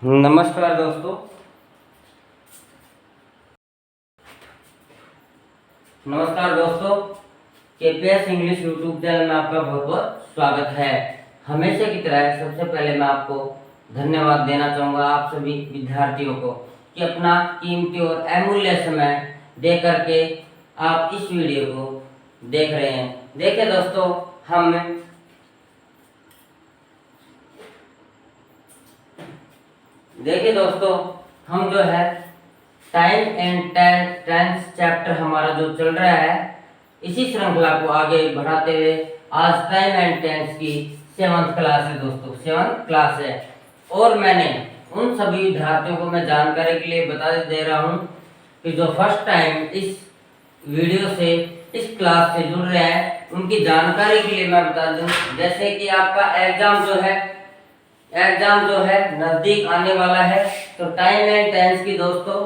नमस्कार दोस्तों। KPS English YouTube channel में आपका बहुत बहुत स्वागत है। हमेशा की तरह सबसे पहले मैं आपको धन्यवाद देना चाहूँगा आप सभी विद्यार्थियों को कि अपना कीमती और अमूल्य समय दे करके आप इस वीडियो को देख रहे हैं। देखिए दोस्तों, हम जो है टाइम एंड टेंस चैप्टर हमारा जो चल रहा है, इसी श्रृंखला को आगे बढ़ाते हुए आज टाइम एंड टेंस की 7th क्लास है दोस्तों, 7th क्लास है। और मैंने उन सभी विद्यार्थियों को मैं जानकारी के लिए बता दे रहा हूँ कि जो फर्स्ट टाइम इस वीडियो से इस क्लास से जुड़ रहे हैं, उनकी जानकारी के लिए मैं बता दूं, जैसे कि आपका एग्जाम जो है नजदीक आने वाला है, तो टाइम एंड टेंस की दोस्तों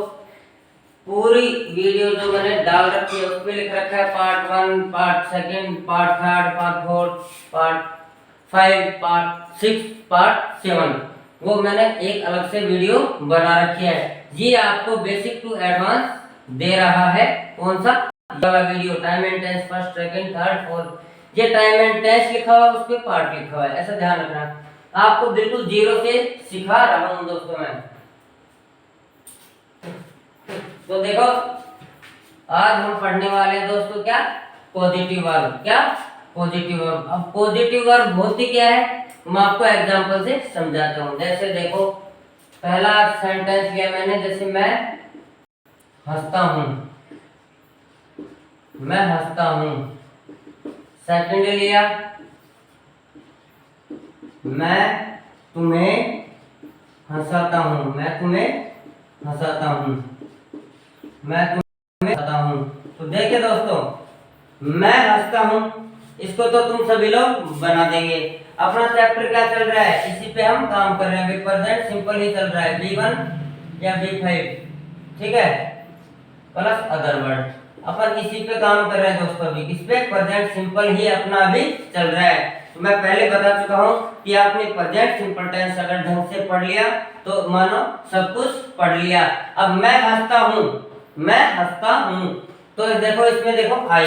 पूरी वीडियो जो मैंने डाल रखी है उस पे लिख रखा है part 1, part 2, part 3, part 4, part 5, part 6, part 7, वो मैंने एक अलग से वीडियो बना रखी है। ये आपको बेसिक टू एडवांस दे रहा है। कौन सा वाला video? Time and tense first, second, third, fourth. ये टाइम एंड टेंस लिखा हुआ है, उस पे पार्ट लिखा हुआ है, ऐसा ध्यान रखना। आपको बिल्कुल जीरो से सिखा रहा हूं दोस्तों मैं। तो देखो, आज हम पढ़ने वाले हैं दोस्तों क्या? Positive verb. क्या? Positive verb. अब पॉजिटिव वर्ब होती क्या है, मैं आपको एग्जांपल से समझाता हूं। जैसे देखो, पहला सेंटेंस लिया मैंने, जैसे मैं हंसता हूं, मैं हंसता हूं। सेकंड लिया, मैं तुम्हें हंसाता हूं, मैं तुम्हें हंसाता हूं, मैं तुम्हें हंसाता हूं। तो देखिए दोस्तों, मैं हंसता हूं, इसको तो तुम सभी लोग बना देंगे। अपना चैप्टर क्या चल रहा है, इसी पे हम काम कर रहे हैं। प्रेजेंट सिंपल ही चल रहा है, B1 या B5, ठीक है, प्लस अदर वर्ड। अपन इसी पे काम कर रहे हैं दोस्तों। अभी इस पे प्रेजेंट सिंपल ही अपना अभी चल रहा है। तो मैं पहले बता चुका हूं कि आपने प्रेजेंट सिंपल टेंस अगर ढंग से पढ़ लिया तो मानो सब कुछ पढ़ लिया। अब मैं हंसता हूं, मैं हंसता हूं, तो देखो इसमें देखो आई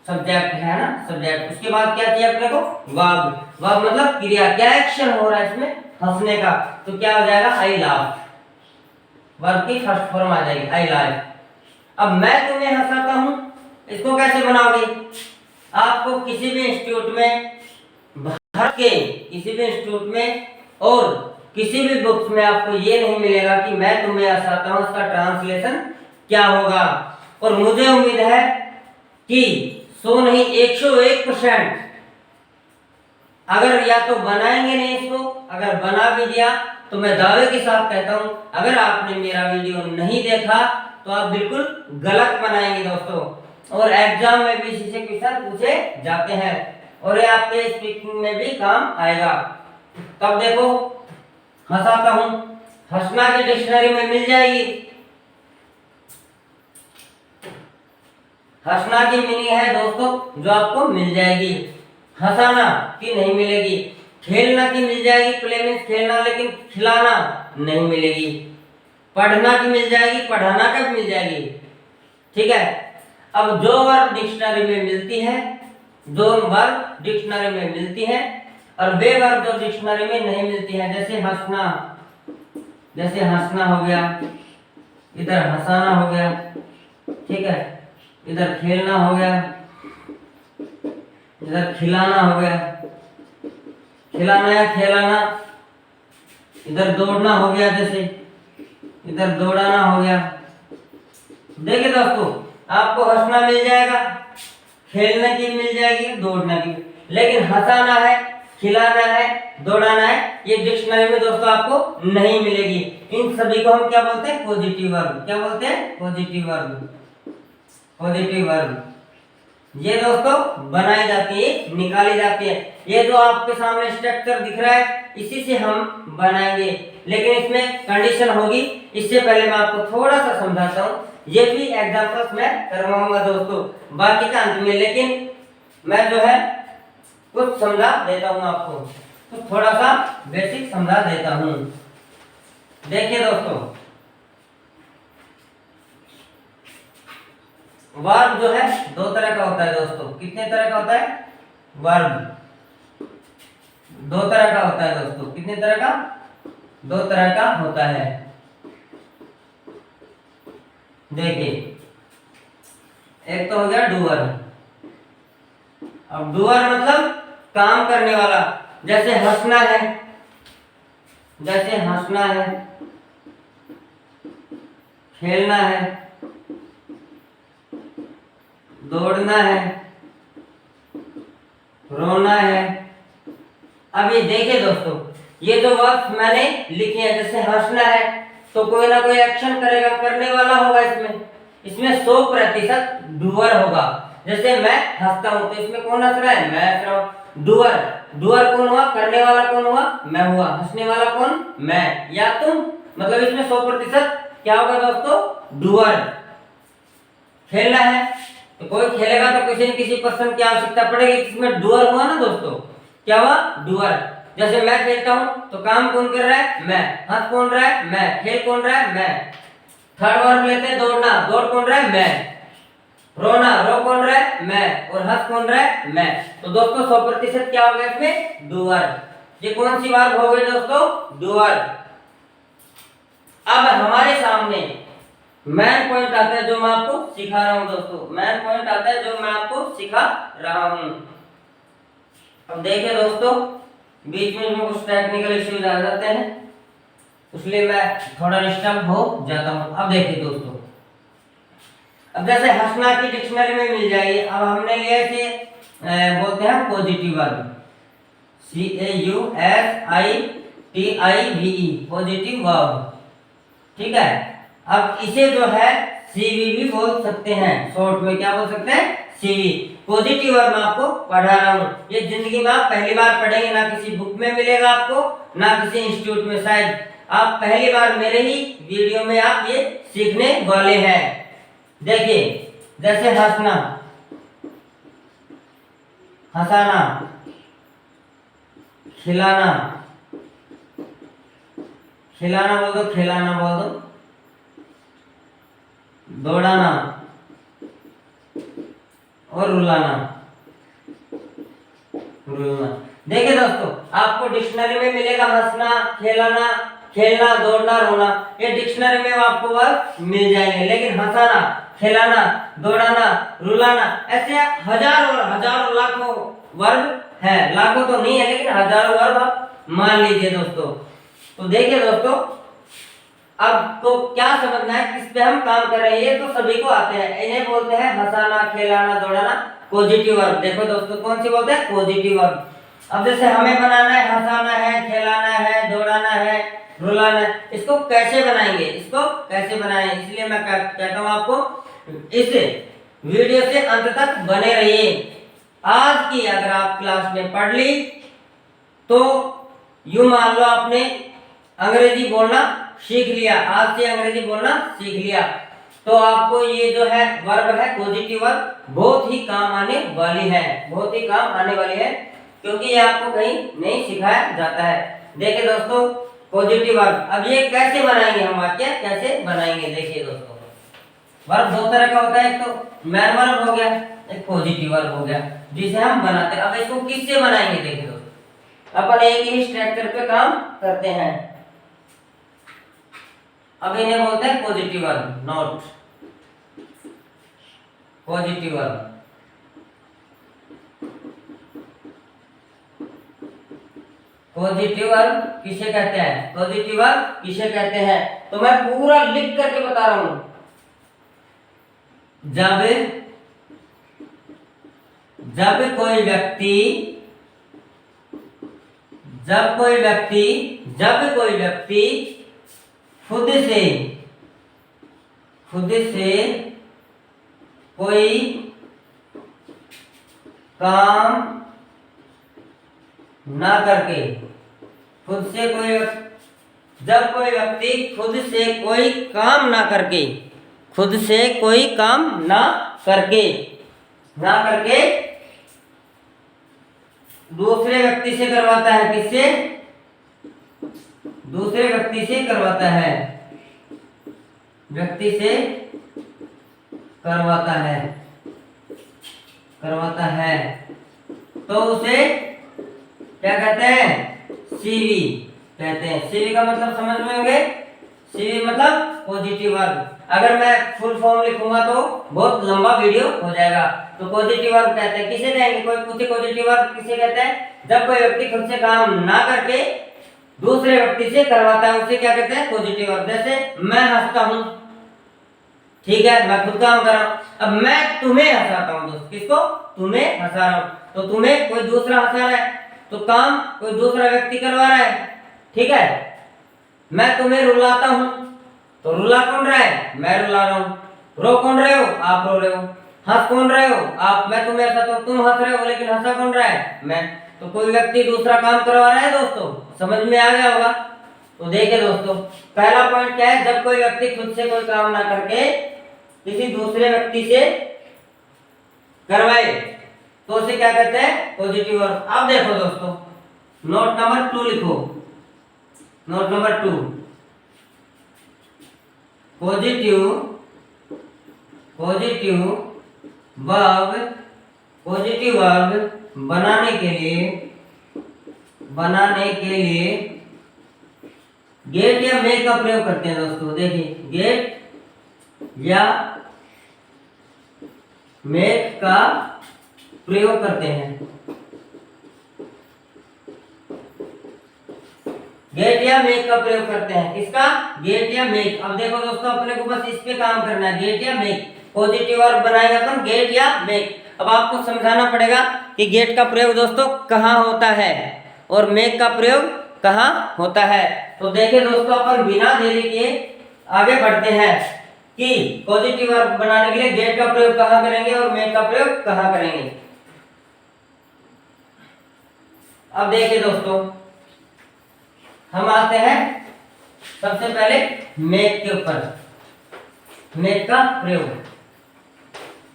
सब्जेक्ट है ना, सब्जेक्ट। उसके बाद क्या किया अपने को? वर्ब। वर्ब मतलब क्रिया, क्या एक्शन हो रहा है इसमें? हंसने का। तो क्या हो जाएगा? आई लाफ। वर्ब की फर्स्ट फॉर्म आ जाएगी आई लाफ। अब मैं तुम्हें हंसाता हूं, इसको कैसे बनाओगे? आपको किसी भी इंस्टीट्यूट में, भारत के किसी भी इंस्टीट्यूट में और किसी भी बुक्स में आपको ये नहीं मिलेगा कि मैं तुम्हें हंसाता हूं, इसका ट्रांसलेशन क्या होगा। और मुझे उम्मीद है कि 100 नहीं 101% अगर या तो बनाएंगे नहीं इसको, अगर बना भी दिया तो मैं दावे के साथ कहता हूं, अगर आपने मेरा वीडियो नहीं देखा तो आप बिल्कुल गलत बनाएंगे दोस्तों। और एग्जाम में भी इसी से क्वेश्चन पूछे जाते हैं और ये आपके स्पीकिंग में भी काम आएगा। तब देखो, हंसाता हूं, हंसना की डिक्शनरी में मिल जाएगी। हंसना की मीनिंग है दोस्तों जो आपको मिल जाएगी, हंसाना की नहीं मिलेगी। खेलना की मिल जाएगी, प्ले मीन्स खेलना, लेकिन खिलाना नहीं मिलेगी। पढ़ना की मिल जाएगी, पढ़ाना का मिल जाएगी, ठीक है। अब जो वर्ब डिक्शनरी में मिलती है, जो वर्ब डिक्शनरी में मिलती है और वे वर्ब जो डिक्शनरी में नहीं मिलती है, जैसे हंसना, जैसे हंसना हो गया, इधर हंसाना हो गया, ठीक है, इधर खेलना हो गया, इधर खिलाना हो गया, खिलाना या खेलाना, इधर दौड़ना हो गया, जैसे इधर दौड़ाना हो गया। देखिए दोस्तों, आपको हंसना मिल जाएगा, खेलने की मिल जाएगी, दौड़ने की, लेकिन हंसाना है, खिलाना है, दौड़ाना है, ये डिक्शनरी में दोस्तों आपको नहीं मिलेगी। इन सभी को हम क्या बोलते हैं? Positive verb. क्या बोलते हैं? Positive verb. पॉजिटिव वर्ब ये दोस्तों बनाई जाती है, निकाली जाती है। ये जो आपके सामने स्ट्रक्चर दिख रहा है, इसी से हम बनाएंगे, लेकिन इसमें कंडीशन होगी। इससे पहले मैं आपको थोड़ा सा समझाता हूँ, ये भी एग्जांपल्स मैं करवाऊंगा दोस्तों बाकी का अंत में, लेकिन मैं जो है कुछ समझा देता हूँ आपको, तो थोड़ा सा बेसिक समझा देता हूँ। देखिए दोस्तों, वर्ब जो है दो तरह का होता है दोस्तों। कितने तरह का होता है? वर्ब दो तरह का होता है दोस्तों। कितने तरह का? दो तरह का होता है। देखिए, एक तो हो गया डूअर। अब डूअर मतलब काम करने वाला। जैसे हंसना है, जैसे हंसना है, खेलना है, दौड़ना है, रोना है। अभी देखिए दोस्तों, ये जो वर्ड्स मैंने लिखे हैं, जैसे हंसना है तो कोई ना कोई एक्शन करेगा, करने वाला होगा। इसमें 100% डूअर होगा। जैसे मैं हंसता हूं तो इसमें कौन हंस रहा है? मैं हंस रहा हूं। डूअर, डूअर कौन हुआ? करने वाला कौन हुआ? मैं हुआ। हंसने वाला कौन? मैं या तुम। मतलब इसमें 100% क्या होगा दोस्तों? डूअर। खेलना है तो कोई खेलेगा तो किसी न किसी पर्सन की आवश्यकता पड़ेगी, इसमें डूअर हुआ ना दोस्तों। क्या हुआ? डूअर। जैसे मैं खेलता हूं तो काम कौन कर रहा है? मैं। हंस कौन रहा है? मैं। खेल कौन रहा है? मैं। थर्ड वर्ब लेते हैं, दौड़ना। दौड़ कौन रहा है? मैं। रोना, रो कौन रहा है? मैं। और हंस कौन रहा है? मैं। तो दोस्तों 100% क्या हो गया इसमें? डूअर। ये कौन सी वर्ब हो गई दोस्तों? डूअर। अब हमारे सामने मेन पॉइंट आता है जो मैं आपको सिखा रहा हूं दोस्तों। मेन पॉइंट आता है जो मैं आपको सिखा रहा हूं। अब देखिए दोस्तों, बीच में कुछ टेक्निकल इश्यूज आ जाते हैं, इसलिए मैं थोड़ा डिस्टर्ब हो जाता हूं। अब देखिए दोस्तों, अब जैसे हंसना की डिक्शनरी में मिल जाएगी। अब हमने लिया इसे बोलते हैं positive verb, CAUSITIVE, positive verb. ठीक है। अब इसे जो है सीवी भी बोल सकते हैं। शॉर्ट में क्या बोल सकते हैं? सीवी। पॉजिटिव वर्ब मैं आपको पढ़ा रहा हूं। ये जिंदगी में आप पहली बार पढ़ेंगे, ना किसी बुक में मिलेगा आपको, ना किसी इंस्टीट्यूट में। शायद आप पहली बार मेरे ही वीडियो में आप ये सीखने वाले हैं। देखिए, जैसे हंसना, हंसाना, खिलाना, खिलाना बोल दो, खिलाना बोल दो, दौड़ाना और रुलाना, रुलाना। देखिए दोस्तों, आपको डिक्शनरी में मिलेगा हंसना, खिलाना, खेलना, दौड़ना, रोना। ये डिक्शनरी में आपको वर्ब मिल जाएंगे। लेकिन हंसाना, खिलाना, दौड़ाना, रुलाना, ऐसे हजारों लाखों वर्ब है। लाखों तो नहीं है, लेकिन हजारों वर्ब आप मान लीजिए दोस्तों। तो देखिए दोस्तों, अब तो क्या समझना है किस पे हम काम कर रहे हैं? ये तो सभी को आते हैं। इन्हें बोलते हैं हंसाना, खिलाना, दौड़ाना, पॉजिटिव वर्ब। देखो दोस्तों, कौन सी बोलते हैं? Positive verb. अब जैसे हमें बनाना है, हंसाना है, खिलाना है, दौड़ाना है, रुलाना है, इसको कैसे बनाएंगे? इसको कैसे बनाएं? इसलिए मैं कहता हूं आपको, इस वीडियो से अंत तक बने रहिए। आज की अगर आप क्लास में पढ़ ली तो यूं मान लो आपने अंग्रेजी बोलना सीख लिया। आज से अंग्रेजी बोलना सीख लिया तो आपको ये जो है वर्ब है, पॉजिटिव वर्ब, बहुत ही काम आने वाली है। बहुत ही काम आने वाली है, क्योंकि ये आपको कहीं नहीं सिखाया जाता है। देखिए दोस्तों, पॉजिटिव वर्ब। अब ये कैसे बनाएंगे हम? वाक्य कैसे बनाएंगे? देखिए दोस्तों, वर्ब दो तरह का होता है। एक तो मैन वर्ब हो गया, एक पॉजिटिव वर्ब हो गया, जिसे हम बनाते हैं। अब इसको किससे बनाएंगे? देखिए दोस्तों, अपन एक ही स्ट्रक्चर पे काम करते हैं। अब इन्हें बोलते हैं positive verb, note positive verb. Positive verb किसे कहते हैं? पॉजिटिव वर्ब किसे कहते हैं? तो मैं पूरा लिख करके बता रहा हूं। जब कोई व्यक्ति खुद से कोई काम ना करके, जब कोई व्यक्ति खुद से कोई काम ना करके दूसरे व्यक्ति से करवाता है। किससे? दूसरे दूसरे व्यक्ति से करवाता है, व्यक्ति से करवाता है, करवाता है, तो उसे क्या कहते हैं? सीवी कहते हैं। सीवी का मतलब समझ में होंगे? सीवी मतलब पॉजिटिव वर्ब। अगर मैं फुल फॉर्म लिखूंगा तो बहुत लंबा वीडियो हो जाएगा। तो पॉजिटिव वर्ब कहते हैं किसे कहेंगे? कोई पूछे पॉजिटिव वर्ब किसे कहते हैं? जब कोई व्यक्ति खुद से काम ना करके दूसरे व्यक्ति से करवाता है उसे क्या कहते हैं? Positive verb. जैसे मैं हंसता हूं, ठीक है, मैं खुद काम कर रहा हूं, अब मैं तुम्हें हंसाता हूं दोस्त। किसको? तुम्हें हंसा रहा हूं। तो तुम्हें कोई दूसरा हंसा रहा है, तो काम कोई दूसरा व्यक्ति करवा रहा है, ठीक है। मैं तुम्हें रुलाता हूं, तो रुला कौन रहा है? मैं रुला रहा हूं। रो कौन रहे हो? आप रो रहे हो। हंस कौन रहे हो? आप। मैं तुम्हें हंसा तो तुम हंस रहे हो, लेकिन हंसा कौन रहा है? मैं। तो कोई व्यक्ति दूसरा काम करवा रहा है दोस्तों। समझ में आ गया होगा? तो देखिए दोस्तों, पहला पॉइंट क्या है? जब कोई व्यक्ति खुद से कोई काम ना करके किसी दूसरे व्यक्ति से करवाए तो उसे क्या कहते हैं? Positive verb. अब देखो दोस्तों, नोट नंबर 2 लिखो। Note number 2, positive verb, positive verb बनाने के लिए गेट या मेक का प्रयोग करते हैं दोस्तों। देखिए, गेट या मेक का प्रयोग करते हैं। गेट या मेक का प्रयोग करते हैं। किसका? गेट या मेक। अब देखो दोस्तों, अपने को बस इस पे काम करना है, गेट या मेक। पॉजिटिव वर्ब बनाएंगे अपन गेट या मेक। अब आपको समझाना पड़ेगा कि गेट का प्रयोग दोस्तों कहाँ होता है और मेक का प्रयोग कहाँ होता है। तो देखिए दोस्तों, अपन बिना देरी के आगे बढ़ते हैं कि पॉजिटिव वर्ब बनाने के लिए गेट का प्रयोग कहाँ करेंगे और मेक का प्रयोग कहाँ करेंगे। अब देखिए दोस्तों, हम आते हैं सबसे पहले मेक के ऊपर। मेक का प्रयोग,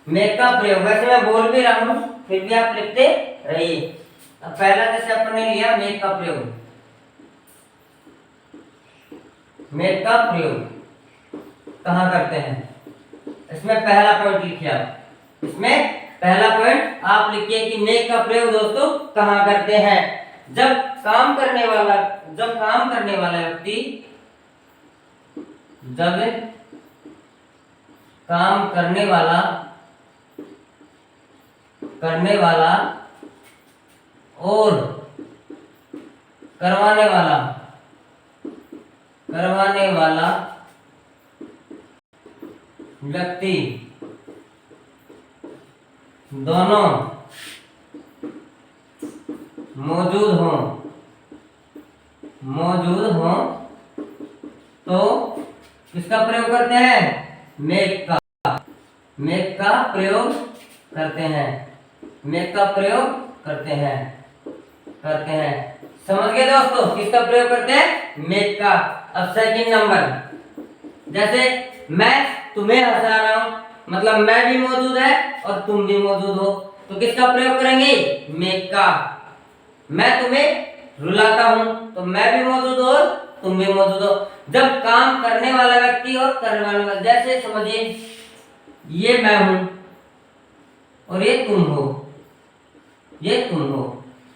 मेक का प्रयोग। वैसे मैं बोल भी रहा हूं, फिर भी आप लिखते रहिए। अब पहला जैसे अपन ने लिया मेक का प्रयोग, मेक का प्रयोग कहाँ करते हैं? इसमें पहला पॉइंट लिखिए आप। इसमें पहला पॉइंट आप लिखिए कि मेक का प्रयोग दोस्तों कहाँ करते हैं? जब काम करने वाला व्यक्ति, जब काम करने वाला और करवाने वाला व्यक्ति दोनों मौजूद हों तो किसका प्रयोग करते हैं? मेक का प्रयोग करते हैं। मेक का प्रयोग करते हैं। समझ गए दोस्तों? किसका प्रयोग करते हैं? मेक का। अब सेकंड नंबर, जैसे मैं तुम्हें हंसा रहा हूं, मतलब मैं भी मौजूद है और तुम भी मौजूद हो, तो किसका प्रयोग करेंगे? मेक का। मैं तुम्हें रुलाता हूं, तो मैं भी मौजूद हो और तुम भी मौजूद हो। जब काम करने वाला व्यक्ति और करने वाला व्यक्ति, जैसे समझिए ये मैं हूं और ये तुम हो,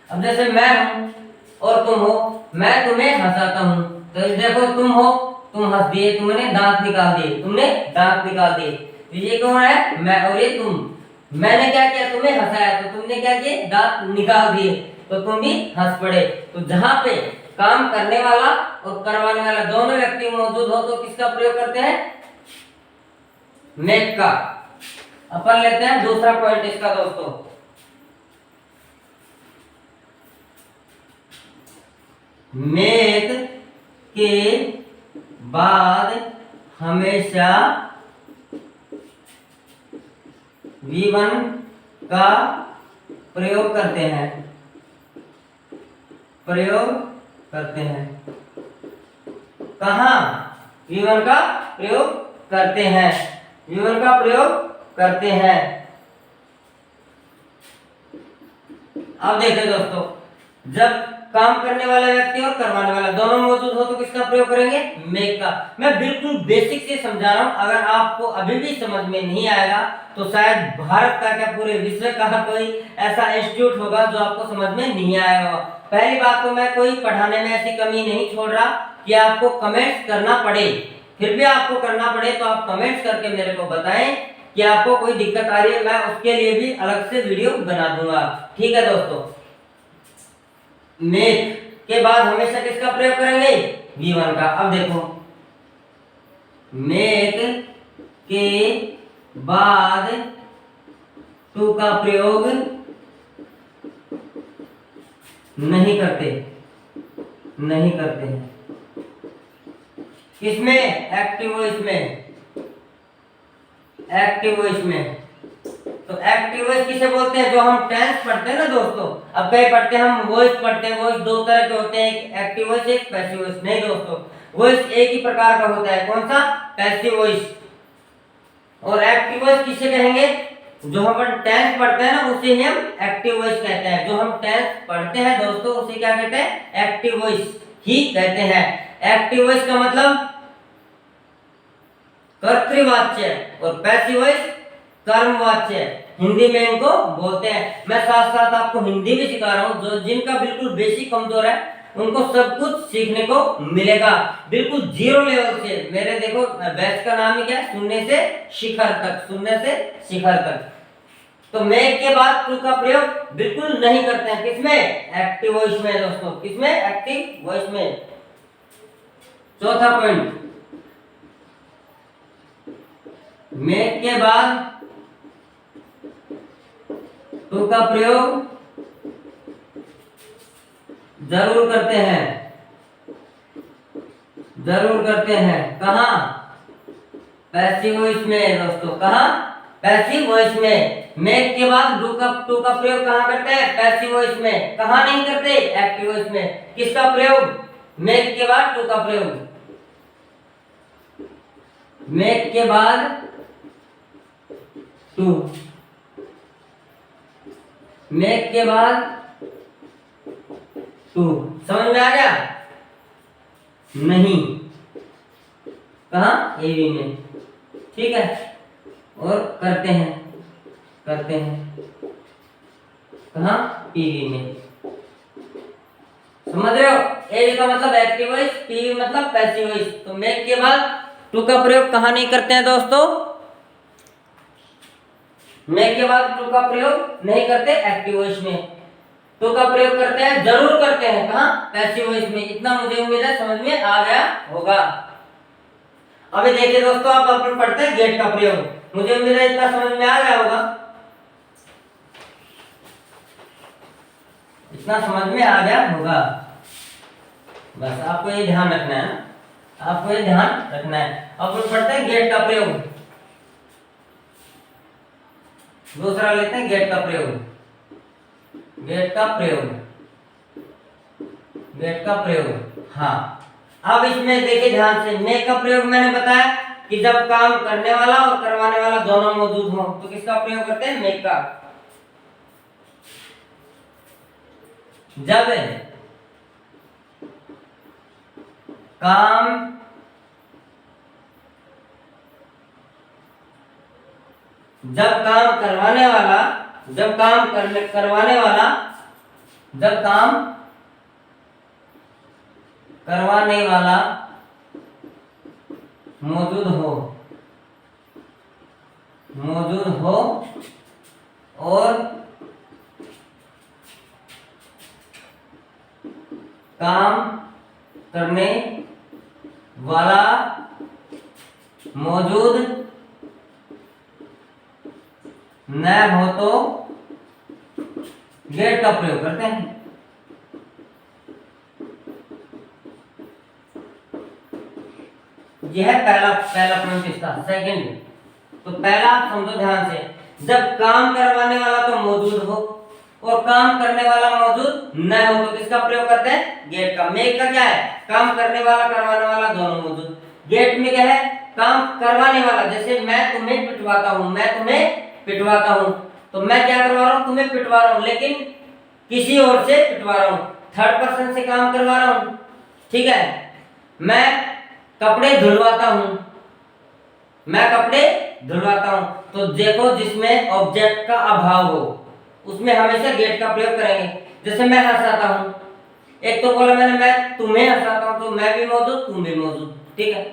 अब जैसे मैं हूं और तुम हो, मैं तुम्हें हंसाता हूं, तो देखो तुम हो, तुम हंस दिए, तुमने दांत निकाल दिए, तो ये कौन है? मैं और ये तुम। मैंने क्या किया? तुम्हें हंसाया, तो तुमने क्या किया? दांत निकाल दिए, तो तुम भी हंस पड़े। तो जहां पे काम करने वाला और करवाने वाला दोनों व्यक्ति मौजूद हो तो किसका प्रयोग करते हैं? मेक का। अपन लेते हैं दूसरा पॉइंट इसका दोस्तों। मेक के बाद हमेशा V1 का प्रयोग करते हैं। कहाँ? V1 का प्रयोग करते हैं। अब देखिए दोस्तों, जब काम करने वाला व्यक्ति और करवाने वाला दोनों मौजूद हो तो किसका प्रयोग करेंगे? मेक का। मैं बिल्कुल बेसिक से समझा रहा हूं, अगर आपको अभी भी समझ में नहीं आएगा तो शायद भारत का क्या पूरे विश्व का कोई ऐसा इंस्टीट्यूट होगा जो आपको समझ में नहीं आएगा। पहली बात तो मैं कोई पढ़ाने में ऐसी कमी नहीं छोड़ रहा कि आपको कमेंट्स करना पड़े, फिर भी आपको करना पड़े तो आप कमेंट्स करके मेरे को बताएं कि आपको कोई दिक्कत आ रही है, मैं उसके लिए भी अलग से वीडियो बना दूंगा। ठीक है दोस्तों, मेक के बाद हमेशा किसका प्रयोग करेंगे? V1 का। अब देखो, मेक के बाद टू का प्रयोग नहीं करते हैं। किसमें? एक्टिव वॉइस में। एक्टिव वॉइस में तो एक्टिव वॉइस किसे बोलते हैं? जो हम टेंस पढ़ते हैं ना दोस्तों, अब कई पढ़ते हैं हम वॉइस पढ़ते हैं, वॉइस दो तरह के होते हैं, एक एक्टिव वॉइस, एक पैसिव वॉइस। नहीं दोस्तों, वॉइस एक ही प्रकार का होता है। कौन सा? Passive voice. और एक्टिव वॉइस किसे कहेंगे? जो हम टेंस पढ़ते हैं ना उसे ही हम एक्टिव वॉइस कहते हैं। जो हम टेंस पढ़ते हैं दोस्तों उसे क्या कहते हैं? एक्टिव वॉइस ही कहते हैं। एक्टिव वॉइस का मतलब कर्तृवाच्य और पैसिव वॉइस कर्मवाच्य, हिंदी में इनको बोलते हैं। मैं साथ साथ आपको हिंदी भी सिखा रहा हूँ, जो जिनका बिल्कुल बेसिक कमजोर है उनको सब कुछ सीखने को मिलेगा, बिल्कुल जीरो लेवल से। मेरे देखो बैच का नाम ही क्या है? शून्य से शिखर तक। शून्य से शिखर तक। तो मेक के बाद टू का प्रयोग बिल्कुल नहीं करते हैं। किसमें? एक्टिव वॉइस में दोस्तों। किसमें? एक्टिव वॉइस में। चौथा पॉइंट, मेक के बाद टू का प्रयोग जरूर करते हैं। जरूर करते हैं। कहां? पैसिव वॉइस में दोस्तों। कहां? पैसिव वॉइस में। मेक के बाद टू का प्रयोग कहां करते हैं? पैसिव वॉइस में। कहां नहीं करते? एक्टिव वॉइस में। किसका प्रयोग? मेक के बाद टू का प्रयोग। मेक के बाद टू, मेक के बाद टू। समझ में आ गया? नहीं। कहा? एवी में। ठीक है। और करते हैं कहा? पीवी में। समझ रहे हो? एवी का मतलब एक्टिव वॉइस, पीवी मतलब पैसिव वॉइस। तो मेक के बाद टू का प्रयोग कहां नहीं करते हैं दोस्तों? मेक के बाद टू का प्रयोग नहीं करते एक्टिव वॉइस में। टू का प्रयोग करते हैं, जरूर करते हैं। कहां? पैसिव वॉइस में। इतना मुझे उम्मीद है समझ में आ गया होगा। अभी देखिए दोस्तों, आप अपन पढ़ते हैं गेट का प्रयोग। मुझे उम्मीद है इतना समझ में आ गया होगा। इतना समझ में आ गया होगा। बस आपको ये ध्यान रखना है, आपको ये ध्यान रखना है। अब पढ़ते हैं गेट का प्रयोग। दूसरा लेते हैं गेट का प्रयोग। गेट का प्रयोग। हाँ, अब इसमें देखिए ध्यान से, मेक का प्रयोग मैंने बताया कि जब काम करने वाला और करवाने वाला दोनों मौजूद हो तो किसका प्रयोग करते हैं? मेक का। जब काम करवाने वाला मौजूद हो और काम करने वाला मौजूद न हो तो गेट का प्रयोग करते हैं। यह है पहला पॉइंट इसका। सेकंड, तो पहला समझो ध्यान से, जब काम करवाने वाला तो मौजूद हो और काम करने वाला मौजूद न हो तो किसका प्रयोग करते हैं? गेट का। मेक का क्या है? काम करने वाला करवाने वाला दोनों मौजूद। गेट में क्या है? काम करवाने वाला। जैसे मैं तुम्हें पिटवाता हूं, तो मैं क्या करवा रहा हूं? तुम्हें पिटवा रहा हूं, लेकिन किसी और से पिटवा रहा हूं। थर्ड पर्सन से काम करवा रहा हूं, ठीक है। मैं कपड़े धुलवाता हूं, मैं कपड़े धुलवाता हूं। तो देखो जिसमें ऑब्जेक्ट का अभाव हो उसमें हमेशा गेट का प्रयोग करेंगे। जैसे मैं हंसाता हूं, एक तो बोला मैंने मैं तुम्हें हंसाता हूं, तो मैं भी मौजूद तुम भी मौजूद, ठीक है।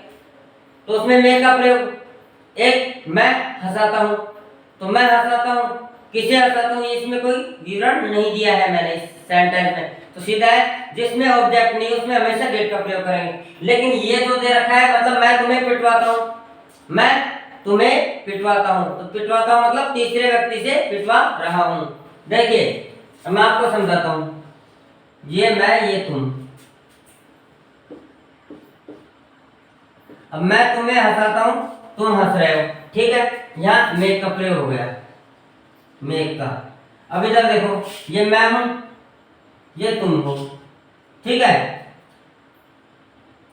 तो उसमें मैं का प्रयोग। एक मैं हंसाता हूं, तो मैं हंसाता हूं, किसे हंसाता हूं इसमें कोई विवरण नहीं दिया है मैंने इस सेंटेंस में, तो सीधा है जिसमें ऑब्जेक्ट नहीं उसमें हमेशा गेट का प्रयोग करेंगे। लेकिन ये जो दे रखा है मतलब मैं तुम्हें पिटवाता हूं, मैं तुम्हें पिटवाता हूं, तो पिटवाता हूं मतलब तीसरे व्यक्ति से पिटवा रहा हूं। देखिए अब मैं आपको समझाता हूं, ये मैं ये तुम। अब मैं तुम्हें हंसाता हूं, तुम हंस रहे हो, ठीक है। यहां मेक का प्रयोग हो गया, मेक का। अब इधर देखो, ये मैं हूं, ये तुम हो, ठीक है।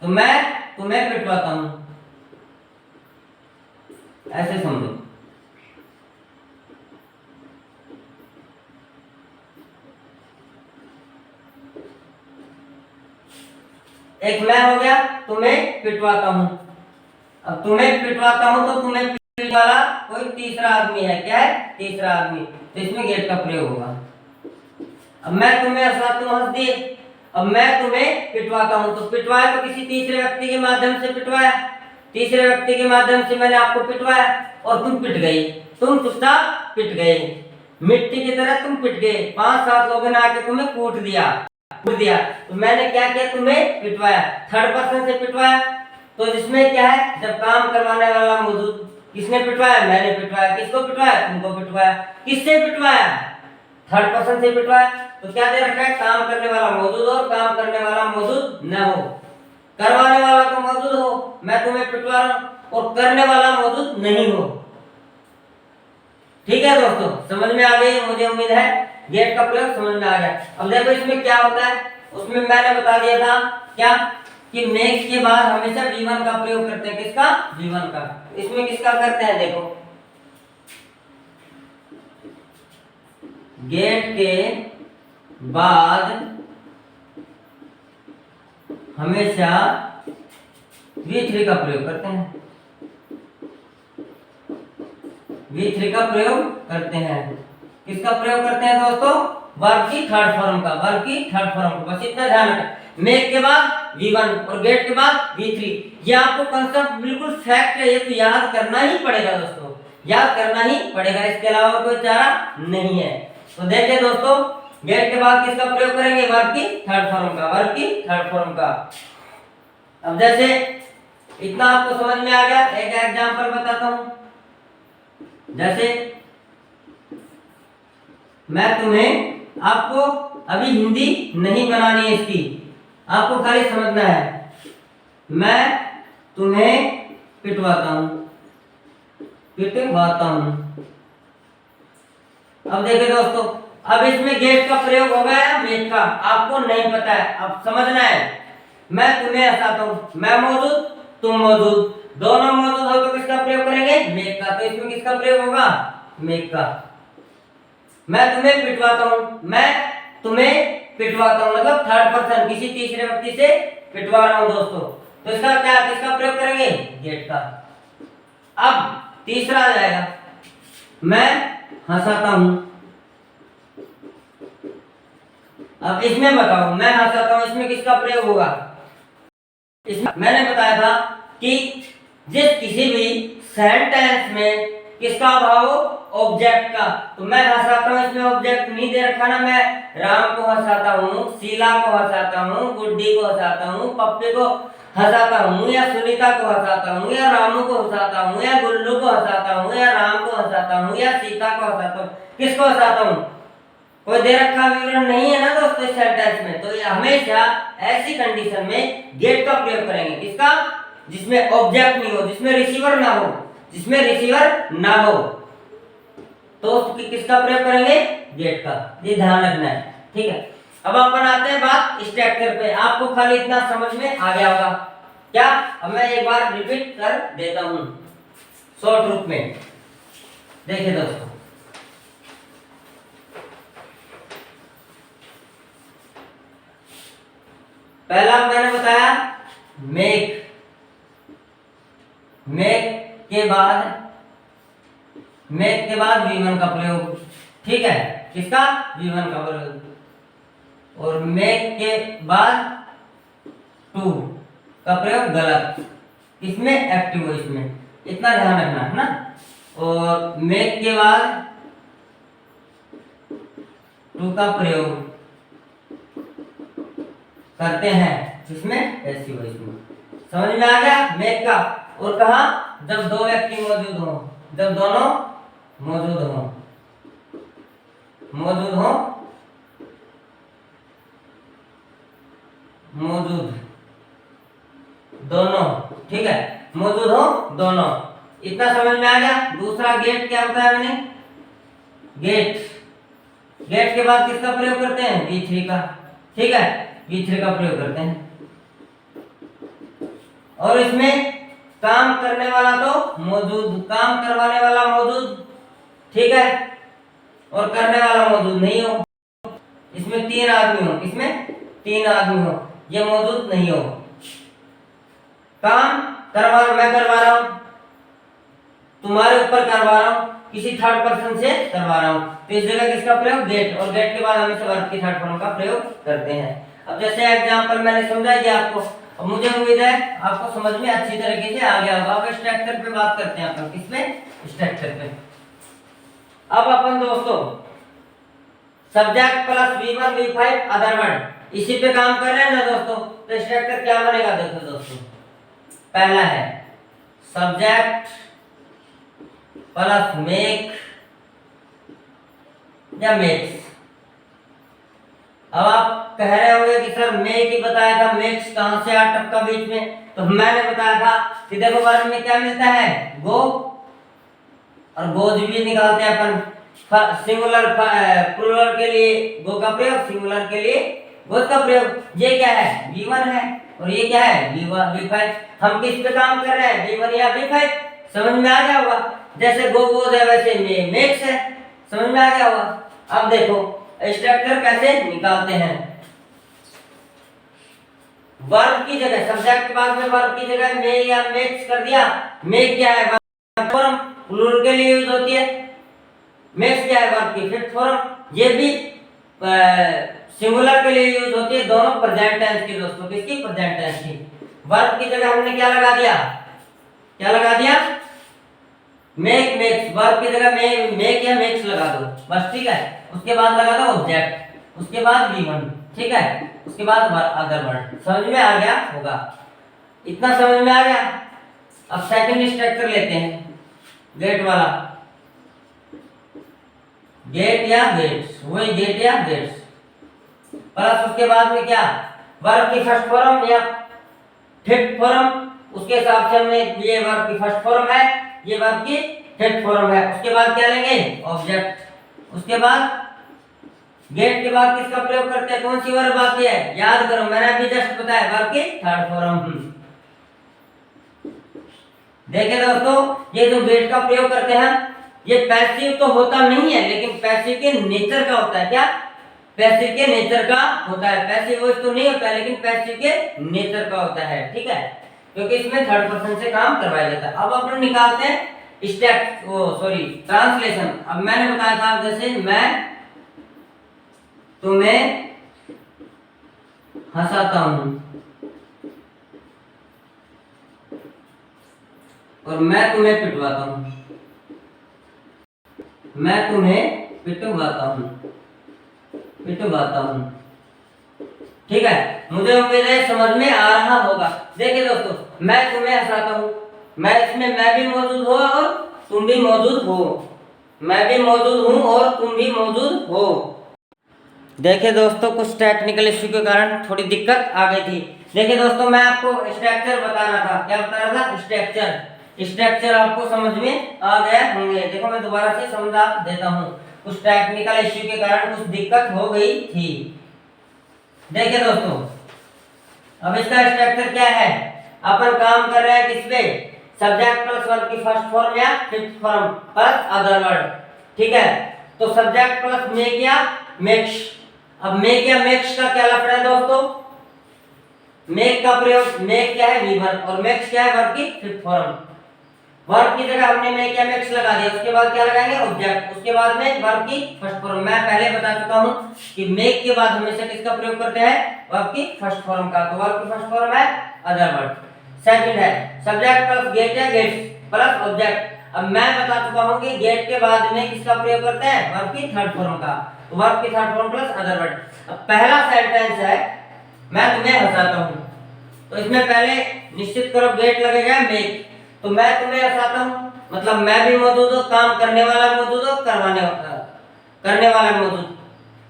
तो मैं तुम्हें पिटवाता हूं, ऐसे समझो। एक मैं हो गया, तुम्हें पिटवाता हूं। अब तुम्हें पिटवाता हूं तो तुम्हें पिटने वाला कोई तीसरा आदमी है, क्या है? तीसरा आदमी, तो इसमें गेट का प्रयोग होगा। अब मैं तुम्हें हंसा, तुम हंस दिए। अब मैं तुम्हें पिटवाता हूं, तो पिटवाया तो किसी तीसरे व्यक्ति के माध्यम से पिटवाया, तीसरे व्यक्ति के माध्यम से मैंने आपको पिटवाया और तुम पिट गई, तुम चुपचाप पिट गए, मिट्टी की तरह तुम पिट गए। 5-7 लोगों ने आके तुम्हें कूट दिया, तो मैंने क्या किया? तुम्हें पिटवाया, थर्ड पर्सन से पिटवाया। तो जिसमें क्या है, जब काम करवाने वाला मौजूद, किसने पिटवाया? मैंने पिटवाया। किसको पिटवाया? तुमको पिटवाया। किससे पिटवाया? थर्ड पर्सन से पिटवाया। तो क्या दे रखा है? काम करने वाला मौजूद हो, काम करने वाला मौजूद न हो। करवाने वाला तो मौजूद हो, मैं तुम्हें पिटवा रहा हूं, और करने वाला मौजूद नहीं हो। ठीक है दोस्तों, समझ में आ गई? मुझे उम्मीद है गेट का प्रयोग समझ में आ गया। अब देखो इसमें क्या होता है, उसमें मैंने बता दिया था क्या कि मेक के बाद हमेशा V1 का प्रयोग करते हैं। किसका? V1 का। इसमें किसका करते हैं? देखो, गेट के बाद हमेशा V3 का प्रयोग करते हैं, V3 का प्रयोग करते हैं। किसका प्रयोग करते हैं दोस्तों? वर्ब की थर्ड फॉर्म का, वर्ब की थर्ड फॉर्म का। बस इतना ध्यान रखना, मेक के बाद V1 और गेट के बाद V3। ये आपको कंसेप्ट बिल्कुल फैक्ट है, ये तो याद करना ही पड़ेगा दोस्तों, याद करना ही पड़ेगा, इसके अलावा कोई चारा नहीं है। तो देखिए दोस्तों, गेट के बाद किसका प्रयोग करेंगे? वर्ब की थर्ड फॉर्म का, वर्ब की थर्ड फॉर्म का। अब जैसे इतना आपको समझ में आ गया, एक एग्जांपल बताता हूं। जैसे मैं तुम्हें, आपको अभी हिंदी नहीं बनानी है इसकी, आपको खाली समझना है। मैं तुम्हें पिटवाता हूं, पिटवाता हूं। अब देखिए दोस्तों, अब इसमें गेट का प्रयोग हो गया मेक का, आपको नहीं पता है, अब समझना है। मैं तुम्हें हंसाता हूं, मैं मौजूद तुम मौजूद, दोनों मौजूद हो तो किसका प्रयोग करेंगे? मेक का। तो इसमें किसका प्रयोग होगा? मेक का। मैं तुम्हें पिटवाता हूं, मैं तुम्हें पिटवाता हूं मतलब थर्ड पर्सन, किसी तीसरे व्यक्ति से पिटवा रहा हूं दोस्तों, तो इसका क्या, किसका प्रयोग करेंगे? गेट का। अब तीसरा आ जाएगा, मैं हंसाता हूं। अब इसमें बताओ, मैं हंसाता हूं, इसमें किसका प्रयोग होगा? इसमें मैंने बताया था कि जिस किसी भी सेंटेंस में किसका अभाव हो? ऑब्जेक्ट का। तो मैं हंसाता हूं, इसमें ऑब्जेक्ट नहीं दे रखा ना, मैं राम को हंसाता हूं, शीला को हंसाता हूं, गुड्डी को हंसाता हूं, पप्पी को हंसाता हूं, या सुनीता को हंसाता हूं, या रामू को हंसाता हूं, या गुल्लू को हंसाता हूं, या राम को हंसाता हूं, या सीता को हंसाता हूं। किसको हंसाता हूं? कोई दे रखा विवरण नहीं है ना दोस्तों इस सेंटेंस में, तो ये हमेशा ऐसी कंडीशन में गेट का प्रयोग करेंगे। किसका? जिसमें ऑब्जेक्ट नहीं हो, जिसमें रिसीवर ना हो, जिसमें रिसीवर ना हो, तो किसका प्रयोग करेंगे? गेट का। ये ध्यान रखना है, ठीक है। अब अपन आते हैं बात स्ट्रक्चर पे, आपको खाली इतना समझ में आ गया होगा क्या? अब मैं एक बार रिपीट कर देता हूं शॉर्ट रूप में। देखिए दोस्तों, पहला मैंने बताया मेक, मेक के बाद V1 का प्रयोग, ठीक है, किसका? V1 का प्रयोग। और मेक के बाद टू का प्रयोग गलत, इसमें एक्टिव वॉइस में, इतना ध्यान रखना है ना। और मेक के बाद टू का प्रयोग करते हैं इसमें पैसिव वॉइस में। समझ में आ गया मेक का? और कहा? जब दो व्यक्ति मौजूद हो, जब दोनों मौजूद हो, मौजूद दोनों, ठीक है, मौजूद हो दोनों, इतना समझ में आ गया। दूसरा गेट क्या बताया मैंने? गेट के बाद किसका प्रयोग करते हैं? V3 का, ठीक है, V3 का प्रयोग करते हैं। और इसमें काम करने वाला तो मौजूद, काम करवाने वाला मौजूद, ठीक है, और करने वाला मौजूद नहीं हो। इसमें तीन आदमी हो, ये मौजूद नहीं हो। काम मैं करवा रहा हूं, तुम्हारे ऊपर करवा रहा हूं, किसी थर्ड पर्सन से करवा रहा हूं, तो इस जगह किसका प्रयोग? गेट। और गेट के बाद हम इस वर्ब की थर्ड फॉर्म का प्रयोग करते हैं। अब जैसे एग्जांपल मैंने समझा दिया आपको, अब मुझे उम्मीद है आपको समझ में अच्छी तरीके से आ गया होगा। अब स्ट्रक्चर पे बात करते हैं अपन, किसमें? स्ट्रक्चर पे। अब अपन दोस्तों subject plus V1 V5 other word, इसी पे काम कर रहे हैं ना दोस्तों। तो स्ट्रक्चर क्या बनेगा? देखो दोस्तों, पहला है सब्जेक्ट प्लस मेक या मेक्स। अब आप कह रहे होंगे कि सर मेक ही बताया था, मेक्स कहां से आ टपका बीच में? तो मैंने बताया था कि देखो वर्ब में क्या मिलता है? गो, और गोज भी निकालते हैं अपन। सिंगुलर प्लूरल के लिए गो का प्रयोग, सिंगुलर के लिए गोज का प्रयोग। ये क्या है? V1 है, और ये क्या है? V5। हम किस पे काम कर रहे हैं? V1 या V5? समझ में आ गया होगा। जैसे गो गोज है वैसे मेक्स है, समझ में आ गया होगा। अब देखो स्ट्रक्चर कैसे निकालते हैं। वर्ब की जगह, सब्जेक्ट के बाद में वर्ब की जगह मे या मेक्स कर दिया। मेक क्या है? फॉर्म, प्लूरल के लिए यूज होती है। मेक्स क्या है? वर्ब की फिफ्थ फॉर्म। ये भी सिंगुलर के लिए यूज होती है, दोनों प्रेजेंट टेंस की दोस्तों। किसकी? प्रेजेंट टेंस की। वर्ब की जगह हमने क्या लगा दिया? Make, makes. वर्ब की जगह मेक या मेक्स लगा दो बस, ठीक है। उसके बाद लगा दो ऑब्जेक्ट, उसके बाद V1, ठीक है, उसके बाद अदर वर्ड। समझ में आ गया होगा, इतना समझ में आ गया। अब सेकंड स्ट्रक्चर लेते हैं, गेट वाला। गेट या गेट्स, वही गेट या गेट्स। प्लस उसके बाद में क्या? वर्ब की फर्स्ट फॉर्म या फिफ्थ फॉर्म, उसके हिसाब से हमने, ये वर्ब की फर्स्ट फॉर्म है, ये वर्ब की फिफ्थ फॉर्म है। उसके बाद क्या लेंगे? ऑब्जेक्ट। उसके बाद गेट के बाद किसका प्रयोग करते हैं? कौन सी वर्ब आती है? याद करो, मैंने अभी जस्ट बताया, वर्ब की थर्ड फॉर्म। देखिए दोस्तों, ये जो गेट का प्रयोग करते हैं, ये पैसिव तो होता नहीं है, लेकिन पैसिव के नेचर का होता है। क्या? पैसिव के नेचर का होता है। पैसिव वॉइस तो नहीं होता है, लेकिन पैसिव के नेचर का होता है, ठीक है, क्योंकि इसमें थर्ड पर्सन से काम करवाया जाता है। अब अपन निकालते हैं ट्रांसलेशन। अब मैंने बताया था, जैसे मैं तुम्हें हंसाता हूं और मैं तुम्हें पिटवाता हूं, पिटवाता हूं, ठीक है। मुझे उम्मीद है समझ में आ रहा होगा। देखिए दोस्तों, मैं तुम्हें हंसाता हूं, मैं इसमें मैं भी मौजूद हो और तुम भी मौजूद हो, मैं भी मौजूद हूं और तुम भी मौजूद हो। देखिए दोस्तों, कुछ टेक्निकल इश्यू के कारण थोड़ी दिक्कत आ गई थी। देखिए दोस्तों, मैं आपको स्ट्रक्चर बता रहा था। क्या बता रहा था? स्ट्रक्चर आपको समझ में आ गया होंगे। देखो मैं दोबारा से समझा देता हूँ, कुछ टेक्निकल इश्यू के कारण कुछ दिक्कत हो गई थी। देखिए दोस्तों, अब इसका स्ट्रक्चर क्या है? अपन काम कर रहे हैं किस पे? सब्जेक्ट प्लस वर्ब की फर्स्ट फॉर्म या fifth form plus other word, ठीक है। तो सब्जेक्ट प्लस मेक या मेक्स। अब मेक या मेक्स का क्या लफड़ा है दोस्तों? मेक का प्रयोग, मेक क्या है V1 और मेक्स क्या है वर्ब की फिफ्थ फॉर्म। वर्ब की जगह हमने मेक या मेक्स लगा दिया, उसके बाद क्या लगाएंगे ऑब्जेक्ट, उसके बाद में वर्ब की फर्स्ट फॉर्म। मैं पहले बता चुका हूं कि मेक के बाद हमेशा किसका प्रयोग करते हैं, वर्ब की फर्स्ट फॉर्म का। तो वर्ब की फर्स्ट फॉर्म है अदर वर्ड। सेकंड है सब्जेक्ट प्लस गेट या गेट्स प्लस ऑब्जेक्ट। अब मैं बता चुका हूं कि गेट के बाद में किसका प्रयोग करते हैं, वर्ब की थर्ड फॉर्म का। तो वर्ब की third form plus other word. अब पहला सेंटेंस है मैं तुम्हें हंसाता हूं, तो इसमें पहले निश्चित करो गेट लगेगा मेक। तो मैं तुम्हें हंसाता हूं मतलब मैं भी मौजूद हूं, काम करने वाला मौजूद हो, करने वाला मौजूद,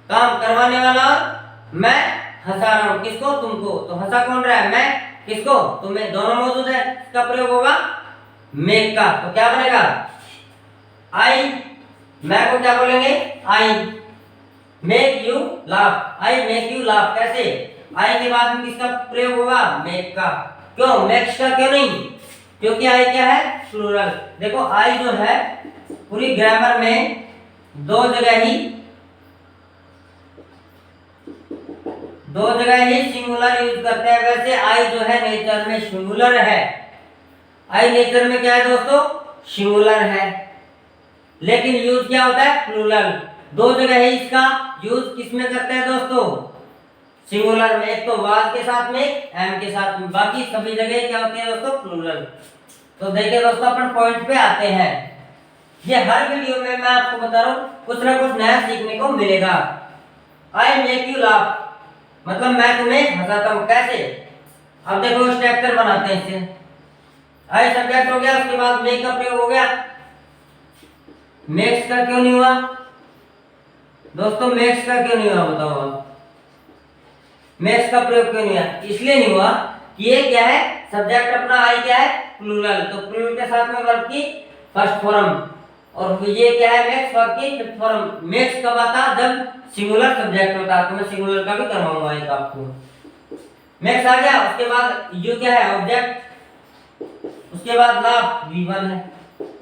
काम करवाने वाला और मैं हंसा रहा हूं किसको, तुमको। तो हंसा कौन रहा है, मैं, किसको, तुम्हें, दोनों मौजूद है। इसका प्रयोग होगा मेक का। तो क्या बनेगा आई, मैं को क्या बोलेंगे I make you laugh, I make you laugh. कैसे, आई के बाद में किसका प्रयोग होगा, मेक का। क्यों मेक्स का क्यों नहीं, क्योंकि आई क्या है प्लूरल। देखो आई जो है पूरी ग्रामर में दो जगह ही सिंगुलर यूज करते हैं। वैसे आई जो है नेचर में सिंगुलर है, आई नेचर में क्या है दोस्तों सिंगुलर है, लेकिन यूज क्या होता है प्लूरल। दो जगह ही इसका यूज किसमें करते हैं दोस्तों, सिंगुलर में। एक तो वाज के साथ में, एम के साथ में, बाकी सभी जगह क्या होती है दोस्तों प्लूरल। तो देखिए दोस्तों अपन पॉइंट पे आते हैं। ये हर वीडियो में मैं आपको बता रहा हूँ कुछ ना कुछ नया सीखने को मिलेगा। आई मेक यू लाफ मतलब मैं तुम्हें हंसाता हूँ। कैसे, अब देखो स्ट्रक्चर बनाते हैं इसे। आई सब्जेक्ट हो गया, उसके बाद मेक का प्रयोग हो गया। मेक्स का क्यों नहीं हुआ दोस्तों, मेक्स का क्यों नहीं हुआ बताओ आप, मेक्स का प्रयोग क्यों नहीं हुआ, इसलिए नहीं हुआ कि ये क्या है सब्जेक्ट अपना आई क्या है प्लूरल, तो प्लूरल के साथ में वर्ब की फर्स्ट फॉर्म, और ये क्या है मेक्स वर्ब की फिफ्थ फॉर्म। मेक्स कब आता जब सिंगुलर सब्जेक्ट होता, तो मैं सिंगुलर का भी करवाऊंगा एक आपको। मेक्स आ गया, उसके बाद यू क्या है ऑब्जेक्ट, उसके बाद लाफ V1 है।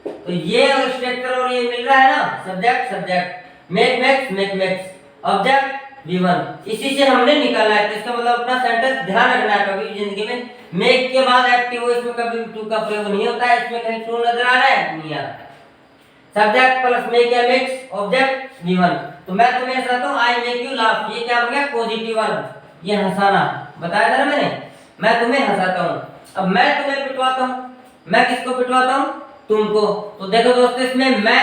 तो ये स्ट्रक्चर और ये मिल रहा है ना, subject subject, make makes make makes, object V1, इसी से हमने निकाला है। तो इसका मतलब अपना सेंटेंस ध्यान रखना है कभी जिंदगी में, मेक के बाद एक्टिव हो, इसमें कभी टू का प्रयोग नहीं होता है। इसमें कहीं टू नजर आ रहा है, नहीं आ रहा है। सब्जेक्ट प्लस मेक या मेक्स ऑब्जेक्ट V1। तो मैं तुम्हें हंसाता हूं, आई मेक यू लाफ, ये क्या हो गया पॉजिटिव वर्ब, ये हंसाना बताया था ना मैंने, मैं तुम्हें हंसाता हूं। अब मैं तुम्हें पिटवाता हूं, मैं किसको पिटवाता हूं, तुमको। तो देखो दोस्तों इसमें मैं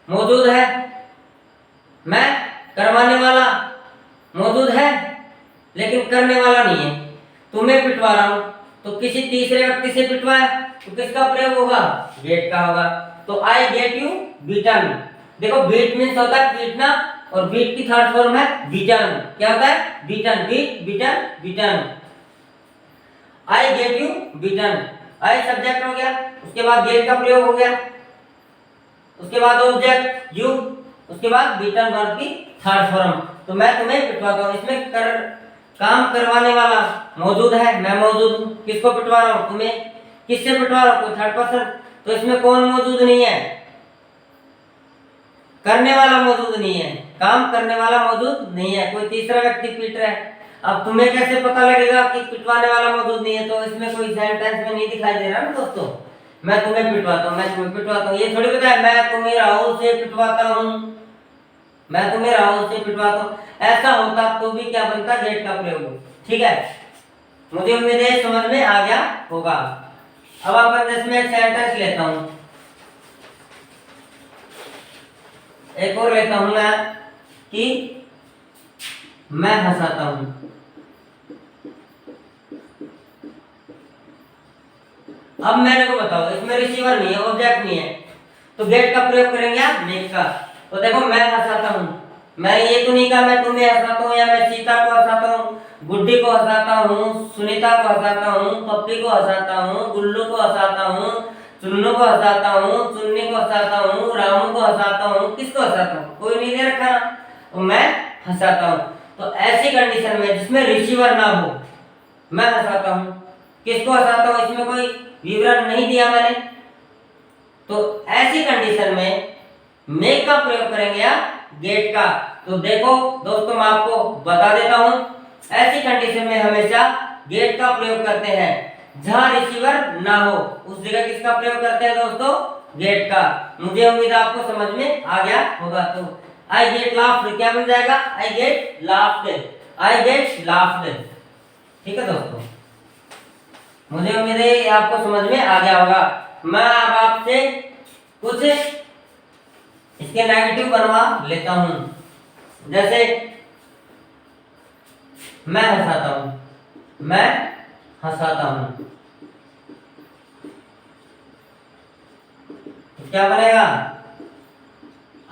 मौजूद है, मैं करवाने वाला मौजूद है, लेकिन करने वाला नहीं है। तुम्हें पिटवा रहा हूं तो किसी तीसरे व्यक्ति से पिटवाया तो किसका प्रयोग होगा, गेट का होगा। तो आई गेट यू बीटन। देखो बीट मीन्स होता है पीटना, और बीट की थर्ड फॉर्म है बीटन। क्या होता है beaten, beat beaten beaten. I get you beaten, I subject हो गया, उसके बाद गेट का प्रयोग हो गया, उसके बाद ऑब्जेक्ट यू, उसके बाद बीटन वर्ब की थर्ड फॉर्म। तो मैं तुम्हें पिटवाता हूँ, इसमें काम करवाने वाला मौजूद है, मैं मौजूद हूँ, किसको पिटवा रहा हूँ, तुम्हें। किससे पिटवा रहा हूँ, कोई थर्ड पर्सन, तो इसमें कौन मौजूद नहीं है, करने वाला मौजूद नहीं है, काम करने वाला मौजूद नहीं है, कोई तीसरा व्यक्ति पीट रहा है। अब तुम्हें कैसे पता लगेगा कि पिटवाने वाला मौजूद नहीं है, तो इसमें कोई सेंटेंस में नहीं दिखाई दे रहा ना दोस्तों। मैं तुम्हें पिटवाता हूँ, मैं तुम्हें पिटवाता हूँ, ये थोड़ी पता है मैं तुम्हें राहुल से पिटवाता हूँ, मैं तुम्हें राहुल से पिटवाता हूँ। ऐसा होता तो भी क्या बनता, गेट का प्रयोग। ठीक है, मुझे उम्मीद है समझ में आ गया होगा। अब अपन इसमें एक सेंटेंस लेता हूँ, एक और लेता हूं मैं कि मैं हंसाता हूं। अब मैंने को बताओ, इसमें रिसीवर नहीं है, ऑब्जेक्ट नहीं है, तो गेट का प्रयोग करेंगे आप मेक का। तो देखो मैं हंसाता हूं, मैं ये तो नहीं कहा मैं तुम्हें हंसाता हूं या मैं सीता को हंसाता हूं, गुड्डी को हंसाता हूं, सुनीता को हंसाता हूं, पप्पी को हंसाता हूं, गुल्लू को हंसाता हूं, चुन्नू को हंसाता हूँ, चुन्नी को हंसाता हूँ, रामू को हंसाता हूँ, किसको हंसाता हूँ, कोई नहीं दे रखा ना, तो मैं हंसाता हूँ। तो ऐसी कंडीशन में जिसमें रिसीवर ना हो मैं हंसाता हूँ, किसको हंसाता हूँ, इसमें कोई विवरण नहीं दिया मैंने, तो ऐसी कंडीशन में मेक का प्रयोग करेंगे या गेट का। तो देखो दोस्तों मैं आपको बता देता हूँ, ऐसी कंडीशन में हमेशा गेट का प्रयोग करते हैं। जहां रिसीवर ना हो उस जगह किसका प्रयोग करते हैं दोस्तों? गेट का। मुझे उम्मीद है आपको समझ में आ गया होगा। तो आई गेट लाफ्ड क्या बन जाएगा? I get laughed, I get laughed. ठीक है दोस्तों, मुझे उम्मीद है आपको समझ में आ गया होगा। मैं अब आपसे कुछ इसके नेगेटिव बनवा लेता हूं। जैसे मैं हंसाता हूं, मैं हंसाता हूं, तो क्या बनेगा?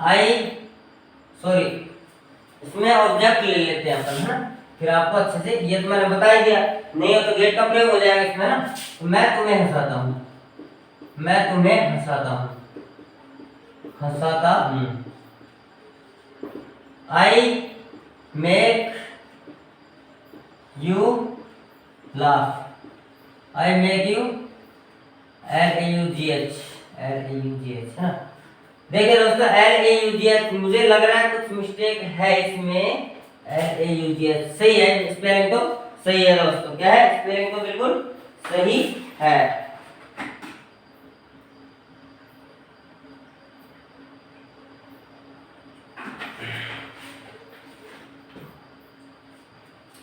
आई सॉरी, इसमें ऑब्जेक्ट ले लेते हैं अपन, है ना, फिर आपको अच्छे से, ये तो मैंने बता ही दिया, नहीं हो तो गेट का प्रयोग हो जाएगा इसमें ना। तो मैं तुम्हें हंसाता हूं, मैं तुम्हें हंसाता हूं, हंसाता हूं। I make you laugh, I make you, LAUGH, LAUGH, है ना। देखिए दोस्तों, LAUGH, मुझे लग रहा है कुछ मिस्टेक है इसमें। LAUGH सही है, स्पेलिंग तो सही है दोस्तों। क्या है? स्पेलिंग तो बिल्कुल सही है।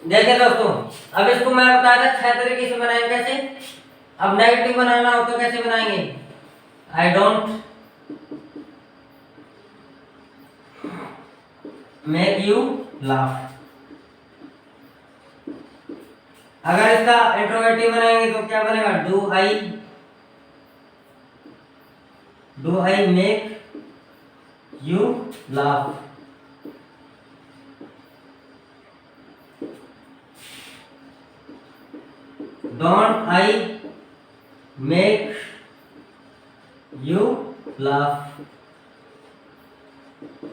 देखिए दोस्तों, अब इसको मैं बताया था 6 तरीके से बनाएंगे। कैसे? अब नेगेटिव बनाना हो तो कैसे बनाएंगे? I don't make you laugh. अगर इसका इंट्रोगेटिव बनाएंगे तो क्या बनेगा? Do I make you laugh. Don't I make you laugh.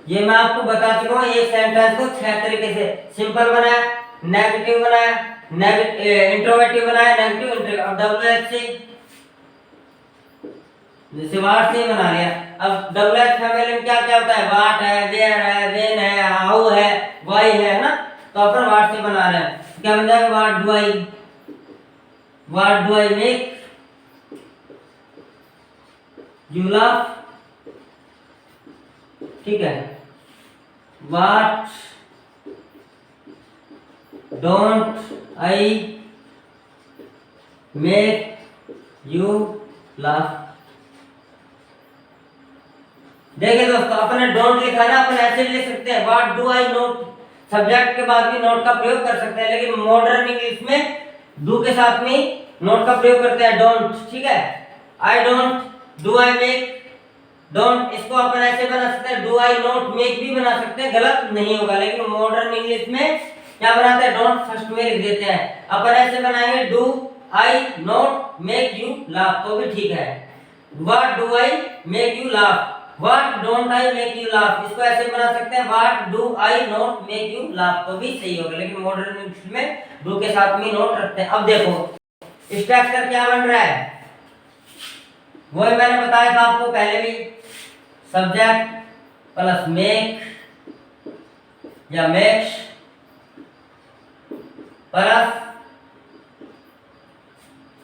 ये मैं आपको बता चुका हूं। ये सेंटेंस को 6 तरीके से, सिंपल बनाया, नेगेटिव बनाया, इंट्रोगेटिव बनाया, नेगेटिव इंट्रोगेटिव। अब WH से, जैसे वाट से बना लिया। अब WH फैमिली में क्या क्या होता है? वाट है, वेयर है, वेन है, हाउ है, वाई है ना। तो अपन वाट से बना रहे हैं, क्या बन जाएगा? What do I make you laugh. ठीक है। What don't I make you laugh. देखिए दोस्तों, अपने डोंट लिखा ना, अपन ऐसे भी लिख सकते हैं, what do I note, subject के बाद भी नोट का प्रयोग कर सकते हैं, लेकिन मॉडर्न इंग्लिश में डू के साथ में नोट का प्रयोग करते हैं, डोंट। ठीक है। I don't, do I make, don't, इसको अपन ऐसे बना सकते हैं, डू आई नोट मेक भी बना सकते हैं, गलत नहीं होगा। लेकिन मॉडर्न इंग्लिश में क्या बनाते हैं? डोंट फर्स्ट में लिख देते हैं। अपन ऐसे बनाएंगे, do I note make you laugh, तो भी ठीक है। What do I make you laugh, what don't I make you laugh, इसको ऐसे बना सकते हैं, what do I not make you laugh, तो भी सही होगा। लेकिन मॉडर्न इंग्लिश में डू के साथ में नोट रखते हैं। अब देखो स्ट्रक्चर क्या बन रहा है, वही मैंने बताया था आपको पहले भी, सब्जेक्ट प्लस मेक या मेक्स प्लस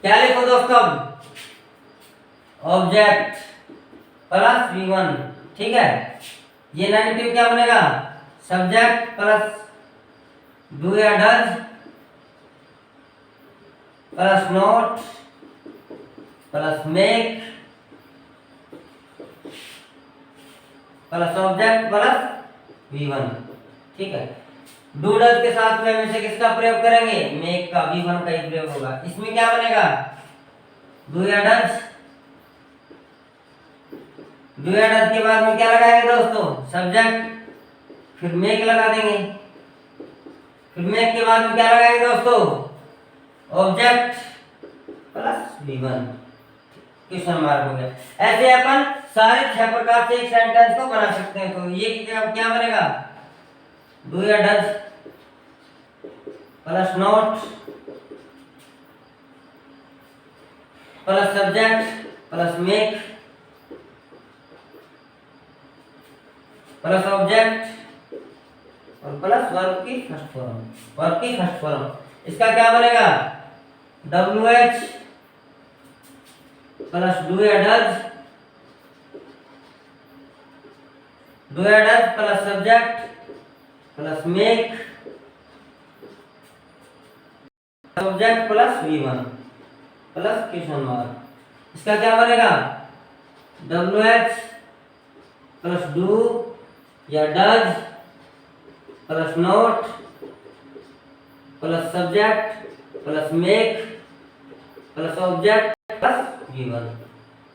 क्या लिखो दोस्तों? Object plus V1। ठीक है। ये नेगेटिव क्या बनेगा? सब्जेक्ट प्लस डू या does plus note plus make plus object plus V1। ठीक है। डू डज के साथ में हमेशा किसका प्रयोग करेंगे? मेक का, V1 का ही प्रयोग होगा। इसमें क्या बनेगा? डू या डज, डू या डज के बाद में क्या लगाएंगे दोस्तों? सब्जेक्ट, फिर मेक लगा देंगे, फिर मेक के बाद में क्या लगाएंगे दोस्तों? Object plus V1। Question mark हो गया। ऐसे अपन सारे 6 प्रकार से एक सेंटेंस को बना सकते हैं। तो ये क्या बनेगा? डू या does plus note plus subject plus make plus object और प्लस वर्ब की फर्स्ट फॉर्म, वर्ब की फर्स्ट फॉर्म। इसका क्या बनेगा? WH प्लस डू या does plus subject plus make subject plus V1 plus question mark. इसका क्या बनेगा? WH प्लस डू या does plus note plus subject plus make plus object plus V1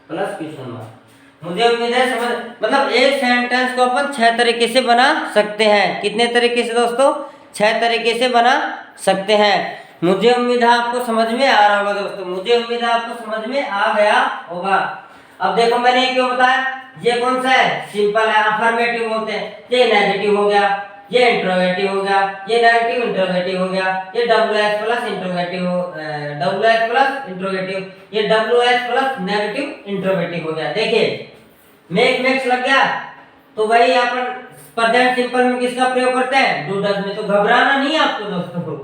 plus question mark. मुझे उम्मीद है समझ, मतलब एक सेंटेंस को अपन 6 तरीके से बना सकते हैं। कितने तरीके से दोस्तों? 6 तरीके से बना सकते हैं। मुझे उम्मीद है आपको समझ में आ रहा होगा दोस्तों, मुझे उम्मीद है आपको समझ में आ गया होगा। अब देखो मैंने ये क्यों बताया, ये कौन सा है? सिंपल है, अफर्मेटिव बोलते हैं। ये नेगेटिव हो गया, ये इंट्रोगेटिव हो गया, ये नेगेटिव इंट्रोगेटिव हो गया, ये WH plus interrogative WH plus interrogative, ये WH प्लस नेगेटिव इंट्रोगेटिव हो गया। देखिए मेक मेक्स लग गया तो वही अपन प्रेजेंट सिंपल में किसका प्रयोग करते हैं? डू डज में। तो घबराना नहीं है आपको दोस्तों।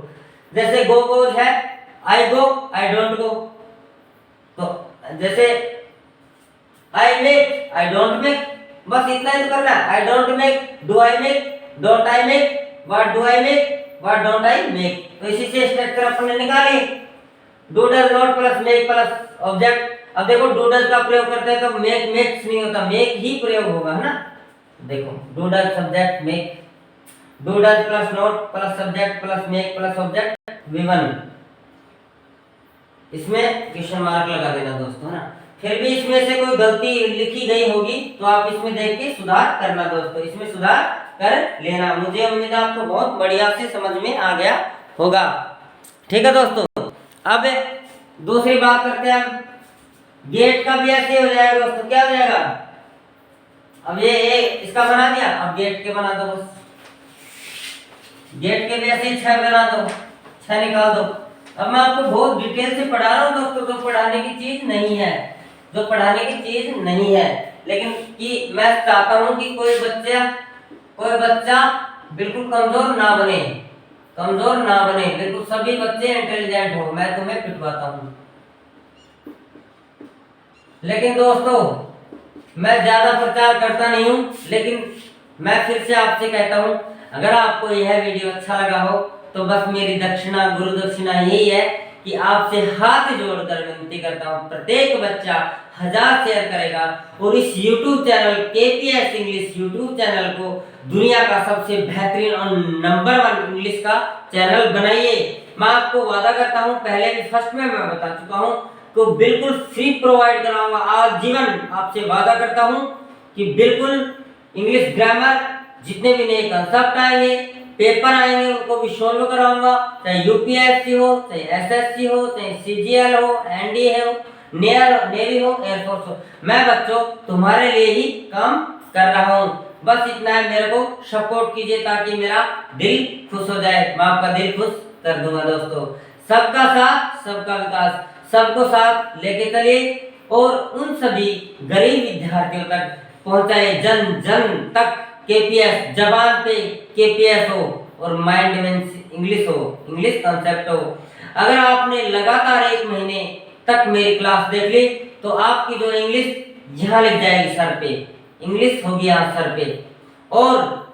जैसे गो गोज है, आई गो आई डोंट गो। तो जैसे I make I don't make, बस इतना ही तो करना है। I don't make, do I make, don't I make, what do I make, what don't I make. तो इसी से स्ट्रक्चर अपन ने निकाली। Do does not plus make plus object. अब देखो डू डज का प्रयोग करते हैं तो मेक मेक्स नहीं होता, मेक ही प्रयोग होगा, है ना। देखो do does subject make, do does plus note plus subject plus make plus object V1। इसमें क्वेश्चन मार्क लगा देना दोस्तों, है ना। फिर भी इसमें से कोई गलती लिखी गई होगी तो आप इसमें देख के सुधार करना दोस्तों, इसमें सुधार कर लेना। मुझे उम्मीद है आपको बहुत बढ़िया से समझ में आ गया होगा। ठीक है दोस्तों, अब दूसरी बात करते हैं हम। गेट का भी ऐसे हो जाएगा दोस्तों, क्या हो जाएगा? अब ये इसका बना दिया, अब गेट के बना दो बस। गेट के भी ऐसे 6 बना दो, 6 निकाल दो। अब मैं आपको बहुत डिटेल से पढ़ा रहा हूँ दोस्तों, जो पढ़ाने की चीज नहीं है, जो पढ़ाने की चीज नहीं है, लेकिन कि मैं चाहता हूँ कि कोई बच्चा बिल्कुल कमजोर ना बने, कमजोर ना बने, बिल्कुल सभी बच्चे इंटेलिजेंट हो। मैं तुम्हें पिटवाता हूँ। लेकिन दोस्तों मैं ज्यादा प्रचार करता नहीं हूँ, लेकिन मैं फिर से आपसे कहता हूँ, अगर आपको यह वीडियो अच्छा लगा हो तो बस मेरी दक्षिणा, गुरु दक्षिणा यही है कि आपसे हाथ जोड़कर विनती करता हूँ, प्रत्येक बच्चा 1000 शेयर करेगा और इस YouTube channel KPS English YouTube channel को दुनिया का सबसे बेहतरीन और नंबर 1 इंग्लिश का चैनल बनाइए। मैं आपको वादा करता हूँ, पहले भी फर्स्ट में मैं बता चुका हूँ, तो बिल्कुल फ्री प्रोवाइड कराऊंगा आजीवन। आपसे वादा करता हूँ कि बिल्कुल इंग्लिश ग्रामर जितने भी नए कंसेप्ट आएंगे, पेपर आएंगे, उनको भी सॉल्व कराऊंगा, चाहे UPSC हो, चाहे SSC हो, चाहे CGL हो, NDA हो, नेवी हो, एयरफोर्स हो। मैं बच्चों तुम्हारे लिए ही काम कर रहा हूँ। बस इतना है, मेरे को सपोर्ट कीजिए ताकि मेरा दिल खुश हो जाए। मैं आपका दिल खुश कर दूंगा दोस्तों। सबका साथ सबका विकास, सबको साथ लेके चलिए और उन सभी गरीब विद्यार्थियों तक पहुंचाए, जन जन तक KPS, जबान पे KPS हो और माइंड में इंग्लिश हो, इंग्लिश कॉन्सेप्ट हो। अगर आपने लगातार 1 महीने तक मेरी क्लास देख ली तो आपकी जो इंग्लिश यहाँ लिख जाएगी सर पे, इंग्लिश होगी यहाँ सर पे, और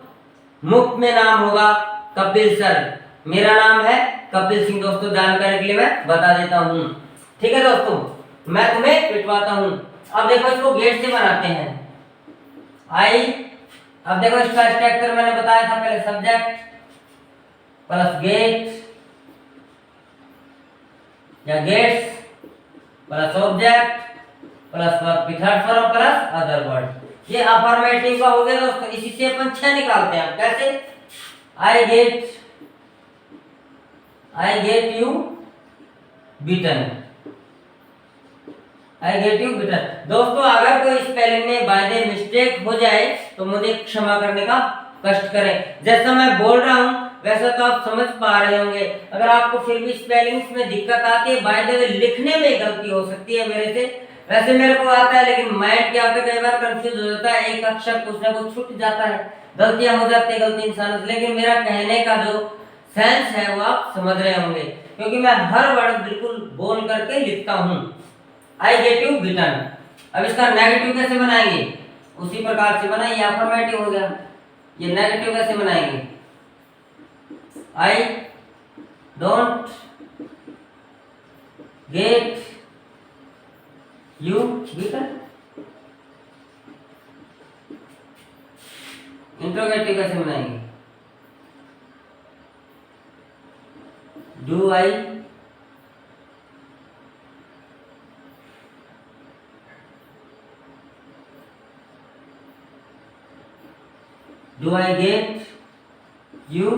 मुफ्त में नाम होगा कपिल सर। मेरा नाम है कपिल सिंह दोस्तों, जानकारी के लिए मैं बता देता हूँ। ठीक है दोस्तों, मैं तुम्हें पिटवाता हूँ। अब देखो इसको गेट से बनाते हैं। अब देखो इसका स्ट्रक्चर मैंने बताया था पहले, सब्जेक्ट प्लस गेट या gets plus object plus verb third form plus other word. ये अफर्मेटिव का हो गया दोस्तों। इसी से अपन 6 निकालते हैं। कैसे? आई get you beaten, I get you beaten. दोस्तों अगर कोई स्पेलिंग में बाय द मिस्टेक हो जाए तो मुझे क्षमा करने का कष्ट करें। जैसा मैं बोल रहा हूँ वैसा तो आप समझ पा रहे होंगे। अगर आपको फिर भी स्पेलिंग्स में दिक्कत आती है, बाय द वे लिखने में गलती हो सकती है मेरे से, वैसे मेरे को आता है, लेकिन माइंड क्या होता है, कई बार कंफ्यूज हो जाता है, एक अक्षर कुछ ना कुछ छूट जाता है, गलतियां हो जाती है गलती इंसान से। लेकिन मेरा कहने का जो सेंस है वो आप समझ रहे होंगे, क्योंकि मैं हर वर्ड बिल्कुल बोल करके लिखता हूँ। आई गेट यू बिटन। अब इसका नेगेटिव कैसे बनाएंगे, उसी प्रकार से बनाइए, अफर्मेटिव हो गया। ये नेगेटिव कैसे बनाएंगे, I don't get you bitten. Interrogative कैसे बनाएंगे, do I get you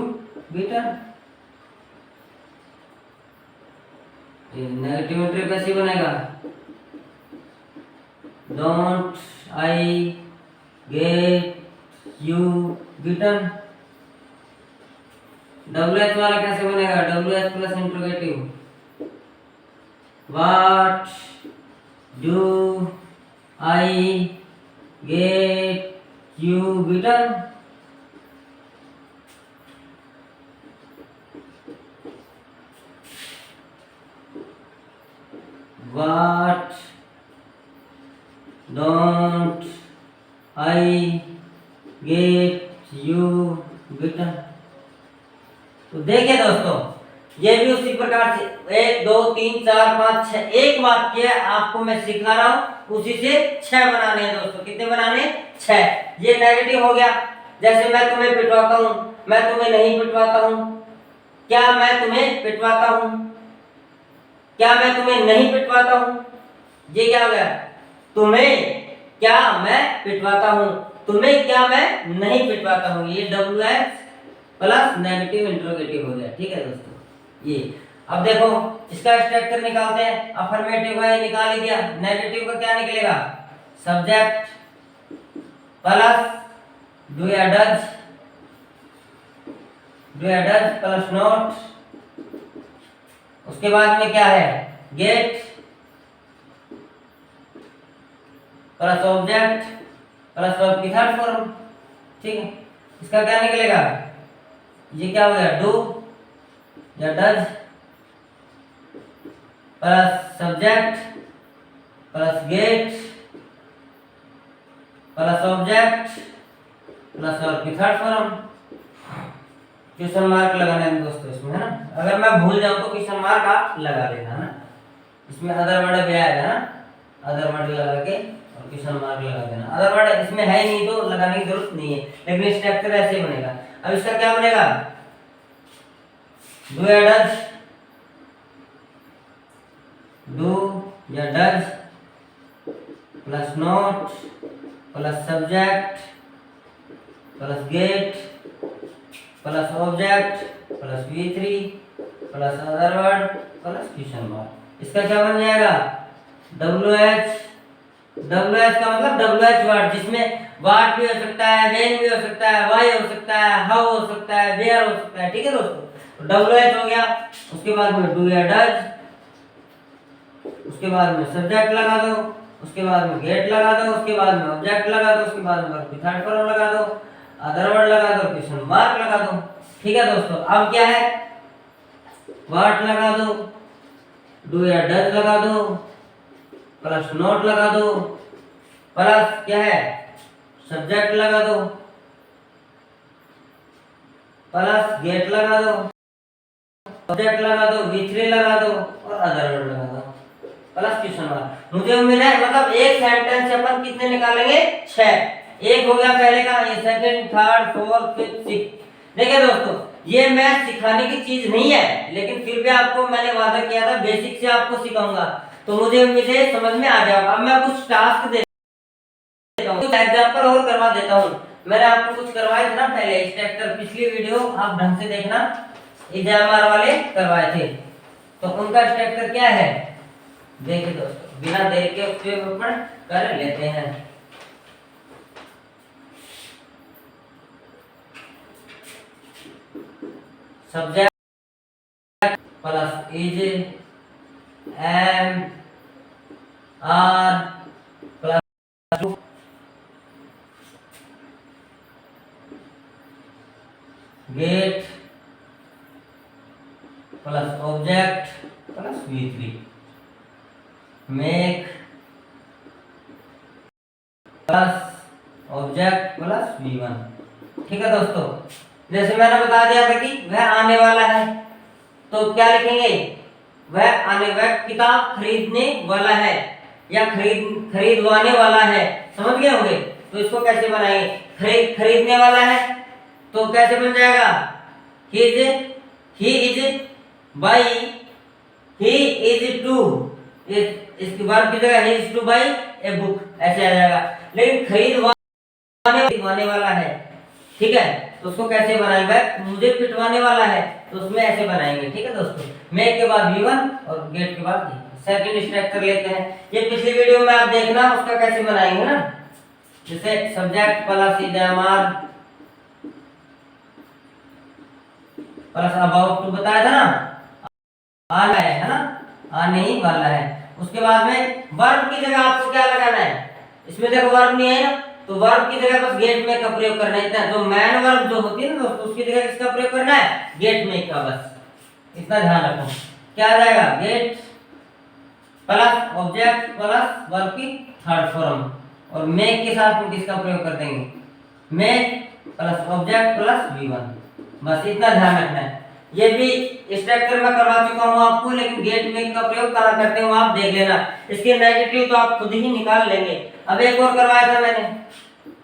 bitten. Negative interrogative कैसे बनेगा, don't I get you bitten. WH वाला कैसे बनेगा, WH plus interrogative, what do I get you bitten. What don't I get you bitten. तो देखिए दोस्तों, ये भी उसी प्रकार से 1 2 3 4 5 6 एक वाक्य आपको मैं सिखा रहा हूँ, उसी से 6 बनाने हैं दोस्तों। कितने बनाने, 6। ये नेगेटिव हो गया, जैसे मैं तुम्हें पिटवाता हूँ, मैं तुम्हें नहीं पिटवाता हूँ। क्या मैं तुम्हें पिटवाता हूँ, क्या मैं तुम्हें नहीं पिटवाता हूँ। ये क्या हो गया, तुम्हें क्या मैं पिटवाता हूँ, तुम्हें क्या मैं नहीं पिटवाता हूँ। ये WH प्लस नेगेटिव इंट्रोगेटिव हो गया। ठीक है दोस्तों, ये अब देखो इसका स्ट्रक्चर निकालते हैं। अफर्मेटिव का ये निकाल ही दिया, नेगेटिव का क्या निकलेगा, सब्जेक्ट प्लस डू या डज प्लस नोट। उसके बाद में क्या है, gate plus object plus verb की थर्ड फॉर्म। ठीक है, इसका क्या निकलेगा, ये क्या हो गया, डू या does plus subject plus get plus object plus verb की थर्ड फॉर्म। क्वेश्चन मार्क लगाना है दोस्तों इसमें, है ना। अगर मैं भूल जाऊं तो क्वेश्चन मार्क आप लगा देना, है ना। इसमें अदर वर्ड भी आएगा ना, अदर वर्ड लगा के और क्वेश्चन मार्क लगा देना। अदर वर्ड इसमें है ही नहीं तो लगाने की जरूरत नहीं है, लेकिन स्ट्रक्चर ऐसे ही बनेगा। अब इसका क्या बनेगा, डू या डज, डू या does plus note plus subject plus get plus object plus V3 plus other word plus question mark. इसका क्या बन जाएगा, WH का मतलब WH वर्ड, जिसमें वाट भी हो सकता है, वेन भी हो सकता है, वाई हो सकता है, हाउ हो सकता है, वेयर हो सकता है। ठीक है दोस्तों, WH हो गया। उसके बाद में डू या डज, उसके बाद में सब्जेक्ट लगा दो, उसके बाद में गेट लगा दो, उसके बाद में ऑब्जेक्ट लगा दो, उसके बाद में वर्ब की थर्ड फॉर्म लगा दो, अदर वर्ड लगा दो, क्वेश्चन मार्क लगा दो। ठीक है दोस्तों, अब क्या है, व्हाट लगा दो, डू या डज लगा दो प्लस नोट लगा दो प्लस क्या है, सब्जेक्ट लगा दो प्लस गेट लगा दो, ऑब्जेक्ट लगा दो, V3 लगा दो और अदर वर्ड लगा दो प्लस क्वेश्चन मार्क। मुझे उम्मीद है मतलब एक सेंटेंस से अपन कितने निकालेंगे, 6। एक हो गया पहले का, ये second third fourth fifth six. देखिए दोस्तों, ये मैं सिखाने की चीज नहीं है, लेकिन फिर भी आपको मैंने वादा किया था बेसिक से आपको सिखाऊंगा, तो मुझे उम्मीद है समझ में आ जाएगा। अब मैं कुछ टास्क देता हूं, कुछ एग्जांपल और करवा देता हूं। मैंने आपको कुछ करवाए थे ना पहले स्ट्रक्चर, पिछली वीडियो आप ढंग से देखना, एग्जामर वाले करवाए थे, तो उनका स्ट्रक्चर क्या है देखिए दोस्तों, बिना देर के उसके ऊपर कर लेते हैं। Subject plus is am are plus get plus object object plus V3, make plus object plus V1। ठीक है दोस्तों, जैसे मैंने बता दिया था कि वह आने वाला है, तो क्या लिखेंगे, वह वह किताब खरीदने वाला है या खरीदवाने वाला है, समझ गए होंगे। तो इसको कैसे बनाएंगे, खरीदने वाला है तो कैसे बन जाएगा, he is buy, he is to, इसकी वर्ब की जगह he is to buy a book, ऐसे आ जाएगा। लेकिन खरीदवाने वाला है, ठीक है, तो उसको कैसे बनाएंगे, मुझे पिटवाने वाला है तो उसमें ऐसे बनाएंगे। ठीक है दोस्तों, मेक के बाद V1 और गेट के बाद सेकंड स्ट्रक्चर लेते हैं। ये पिछली वीडियो में आप देखना उसका कैसे बनाएंगे ना, जैसे subject plus is am are plus about to बताया था ना, आना है ना, आने ही वाला है। उसके बाद में वर्ब की जगह आपको क्या लगाना है, इसमें देखो वर्ब नहीं है ना, तो वर्ब की जगह बस गेट मेक का प्रयोग करना है। इतना जो मैन वर्ब जो होती है ना दोस्तों, उसकी जगह किसका प्रयोग करना है, गेट मेक का, बस इतना ध्यान रखो। क्या आ जाएगा, gate plus object plus verb की थर्ड फॉर्म, और मेक के साथ में किसका प्रयोग कर देंगे, make plus object plus V1, बस इतना ध्यान रखना है। ये भी स्ट्रक्चर में करवा चुका हूं आपको, लेकिन गेट मेक का प्रयोग कहां करते हो आप देख लेना, इसके नेगेटिव तो आप खुद ही निकाल लेंगे। अब एक और करवाया था मैंने,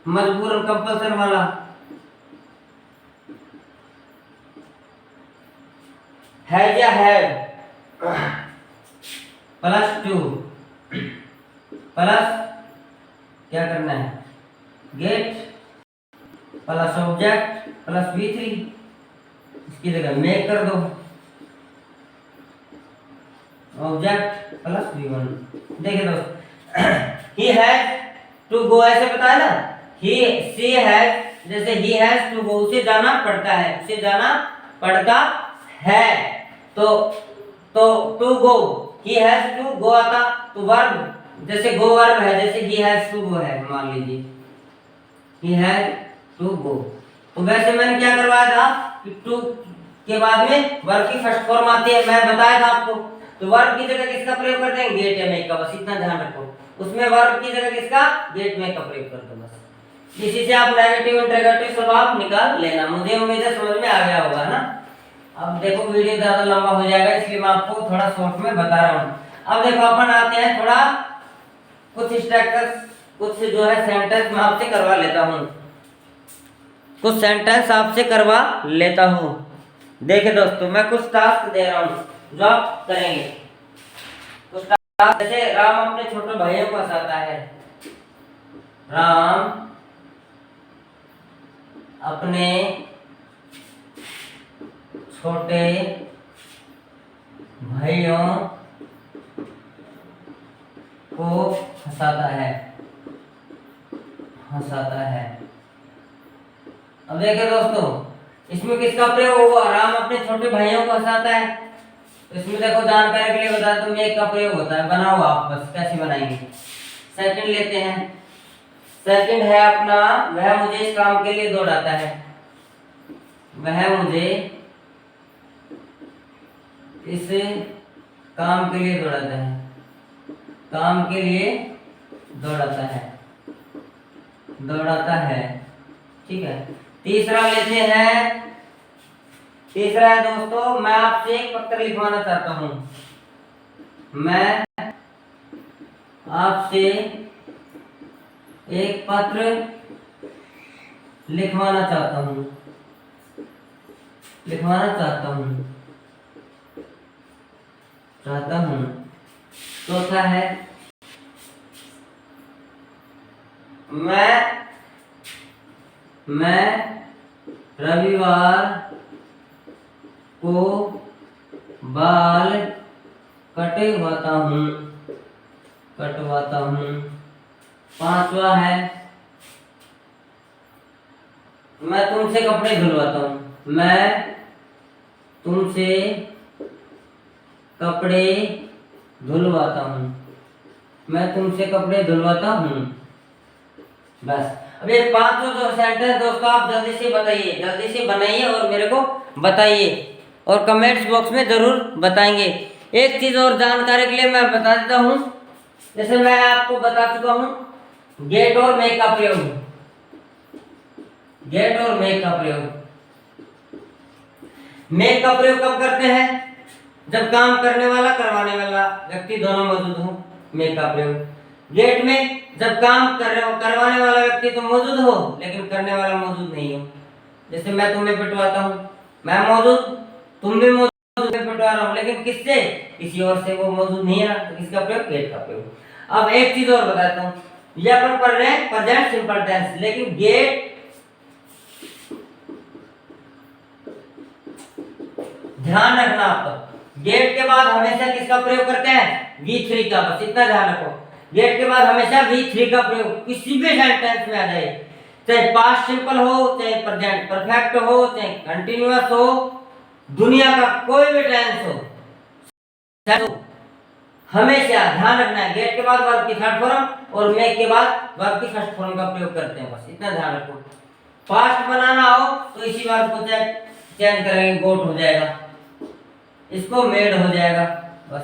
मजबूरन कंपल्सन वाला, है या है प्लस 2 प्लस क्या करना है, gate plus object plus V3, इसकी जगह मेक कर दो, ऑब्जेक्ट प्लस V1। देखिए दोस्तों, ही हैज टू गो ऐसे बताया ना, ही सी हैज, जैसे ही हैज टू गो, उसे जाना पड़ता है, उसे जाना पड़ता है, तो to go, he has to go आता, तो वर्ब जैसे गो वर्ब है, जैसे ही हैज टू गो है, मान लीजिए ही हैज टू गो, तो वैसे मैंने क्या करवाया था कि टू के बाद में वर्ब की फर्स्ट फॉर्म आती है, मैं बताया था आपको, तो वर्ब की जगह किसका प्रयोग करते हैं, गेट या मेक का, बस इतना ध्यान रखो। उसमें वर्ब की जगह किसका, गेट मेक का प्रयोग कर दो बस। इसी से आप नेगेटिव इंटरोगेटिव सब आप निकाल लेना। मुझे उम्मीद है समझ में आ गया होगा ना। अब देखो वीडियो ज्यादा लंबा हो जाएगा, इसलिए मैं आपको थोड़ा शॉर्ट में बता रहा हूँ। अब देखो अपन आते हैं थोड़ा कुछ स्ट्रक्चर्स, कुछ जो है सेंटेंस मैं आपसे करवा लेता हूँ, कुछ सेंटेंस आपसे करवा लेता हूँ। देखिए दोस्तों, मैं कुछ टास्क दे रहा हूँ जो आप करेंगे। कुछ टास्क, जैसे राम अपने छोटे भाइयों को हंसाता है, राम अपने छोटे भाइयों को हंसाता है, हंसाता है। अब देखिए दोस्तों, इसमें किसका प्रयोग हुआ, राम अपने छोटे भाइयों को हंसाता है, तो इसमें देखो जानकारी के लिए बता दूं, मेक का प्रयोग होता है, बनाओ आप बस कैसे बनाएंगे। सेकंड लेते हैं, सेकंड है अपना, वह मुझे इस काम के लिए दौड़ाता है, वह मुझे इस काम के लिए दौड़ाता है, काम के लिए दौड़ाता है, दौड़ाता है, ठीक है। तीसरा लेते हैं, तीसरा है दोस्तों, मैं आपसे एक पत्र लिखवाना चाहता हूं, मैं आपसे एक पत्र लिखवाना चाहता हूं, लिखवाना चाहता हूं, चाहता हूं। चौथा है, मैं रविवार को बाल कटवाता हूँ, कटवाता हूँ। पांचवा है, मैं तुमसे कपड़े धुलवाता हूँ, मैं तुमसे कपड़े धुलवाता हूँ, मैं तुमसे कपड़े धुलवाता हूँ। बस। अब ये पांचों जो सेंटेंस दोस्तों आप जल्दी से बताइए, जल्दी से बनाइए और मेरे को बताइए, और कमेंट्स बॉक्स में ज़रूर बताएंगे। एक चीज़ और जानकारी के लिए मैं बता देता हूँ, जैसे मैं आपको बता चुका हूँ गेट और मेक का प्रयोग, गेट और मेक का प्रयोग। मेक का प्रयोग कब करते हैं? जब काम करने वाला करवाने वाला व्यक्ति दोनों मौजूद हो, मेक का प्रयोग। गेट में जब काम करवाने वाला व्यक्ति तो मौजूद हो लेकिन करने वाला मौजूद नहीं हो। जैसे मैं तुम्हें पिटवाता हूँ, मैं मौजूद, तुम भी मौजूद, पिटवा रहा हूँ, लेकिन किससे? किसी और से, वो मौजूद नहीं है ना, तो किसका प्रयोग? गेट का प्रयोग। अब एक चीज और बताता हूँ, ये अपन पढ़ रहे हैं प्रेजेंट सिंपल टेंस, लेकिन गेट, ध्यान रखना आपको, गेट के बाद हमेशा किसका प्रयोग करते हैं? V3 का, बस इतना ध्यान रखो। गेट के बाद हमेशा V3 का प्रयोग किसी भी सेंटेंस में आ जाए, चाहे पास्ट सिंपल हो, चाहे प्रेजेंट परफेक्ट हो, चाहे कंटिन्यूअस हो, दुनिया का कोई भी टेंस हो, हमेशा ध्यान रखना है गेट के बाद वर्ब की थर्ड फॉर्म और मेक के बाद वर्ब की फर्स्ट फॉर्म का प्रयोग करते हैं, बस इतना ध्यान रखो। पास्ट बनाना हो तो इसी वर्ब को चेंज करेंगे, गोट हो जाएगा, इसको मेड हो जाएगा, बस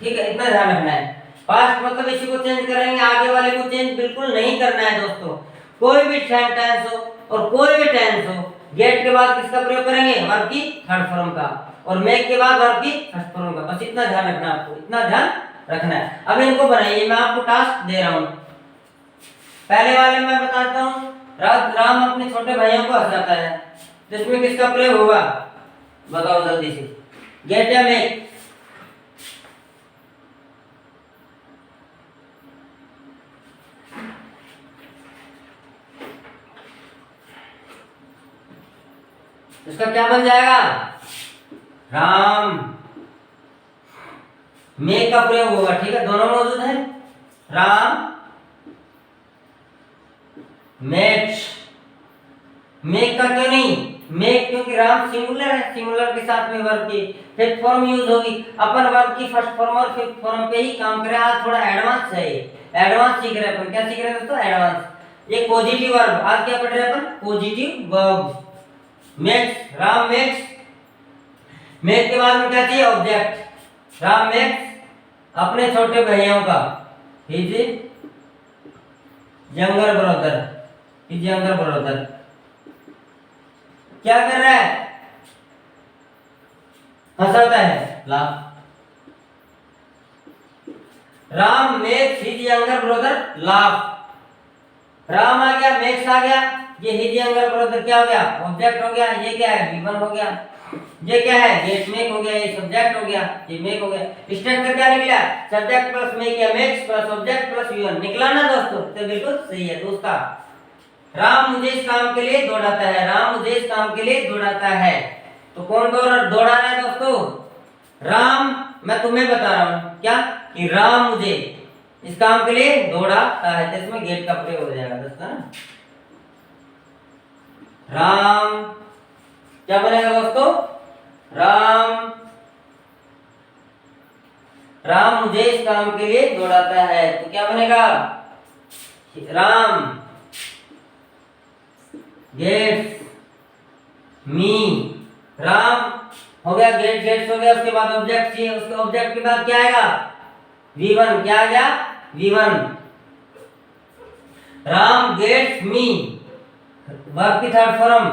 ठीक है, इतना ध्यान रखना है। पास्ट मतलब इसी को चेंज करेंगे, आगे वाले को चेंज बिल्कुल नहीं करना है दोस्तों। कोई भी सेंटेंस हो और कोई भी टेंस हो, गेट के बाद किसका प्रयोग करेंगे? वर्ब की थर्ड फॉर्म का, और मेक के बाद वर्ब की फर्स्ट फॉर्म का, बस इतना ध्यान रखना आपको, इतना ध्यान रखना है। अब इनको बनाइए, मैं आपको टास्क दे रहा हूं। पहले वाले में बताता हूं, राम अपने छोटे भाइयों को हंसाता है, जिसमें किसका प्रयोग होगा? बताओ जल्दी से, गेट या मेक? इसका क्या बन जाएगा? राम। मेक का प्रयोग होगा, ठीक है, दोनों मौजूद है, राम मेक्स। मेक का क्यों नहीं? मेक क्योंकि राम सिंगुलर है, सिंगुलर के साथ में वर्ब की फिफ्थ फॉर्म यूज होगी। अपन वर्ब की फर्स्ट फॉर्म और फिफ्थ फॉर्म पे ही काम करें। आज थोड़ा एडवांस है, एडवांस सीख रहे हैं अपन। क्या सीख रहे हैं दोस्तों? एडवांस। ये पॉजिटिव वर्ब, आज क्या पढ़ रहे हैं अपन? Positive verb. Makes, Ram makes. Make के बाद में क्या चाहिए? ऑब्जेक्ट। राम मेक्स अपने छोटे भाइयों का, his younger brother, his younger brother क्या कर रहा है? हंसाता है, laugh. Ram makes his younger brother laugh. Ram आ गया, मेक्स आ गया, ये हिज यंगर ब्रदर क्या हो गया? ऑब्जेक्ट हो गया। ये क्या है? वीवन हो गया। ये क्या है? गेट मेक हो गया, ये सब्जेक्ट हो गया, ये मेक हो गया। स्ट्रक्चर क्या निकला? सब्जेक्ट प्लस मेक या मेक्स प्लस ऑब्जेक्ट प्लस वीवन निकला ना दोस्तों? तो बिल्कुल सही है दोस्ता। राम मुझे इस काम के लिए दौड़ाता है, राम मुझे इस काम के लिए दौड़ाता है। तो कौन दौड़ा रहा है दोस्तों? राम। मैं तुम्हें बता रहा हूं क्या कि राम मुझे इस काम के लिए दौड़ाता है, तो इसमें गेट का प्रयोग हो जाएगा दोस्तों। राम क्या बनेगा दोस्तों? राम, राम मुझे इस काम के लिए दौड़ाता है, तो क्या बनेगा? Ram gets me. राम हो गया, गेट गेट्स हो गया, उसके बाद ऑब्जेक्ट चाहिए, उसके ऑब्जेक्ट के बाद क्या आएगा? वीवन। क्या आ गया? वीवन। राम गेट्स मी, वर्ब की थर्ड फॉर्म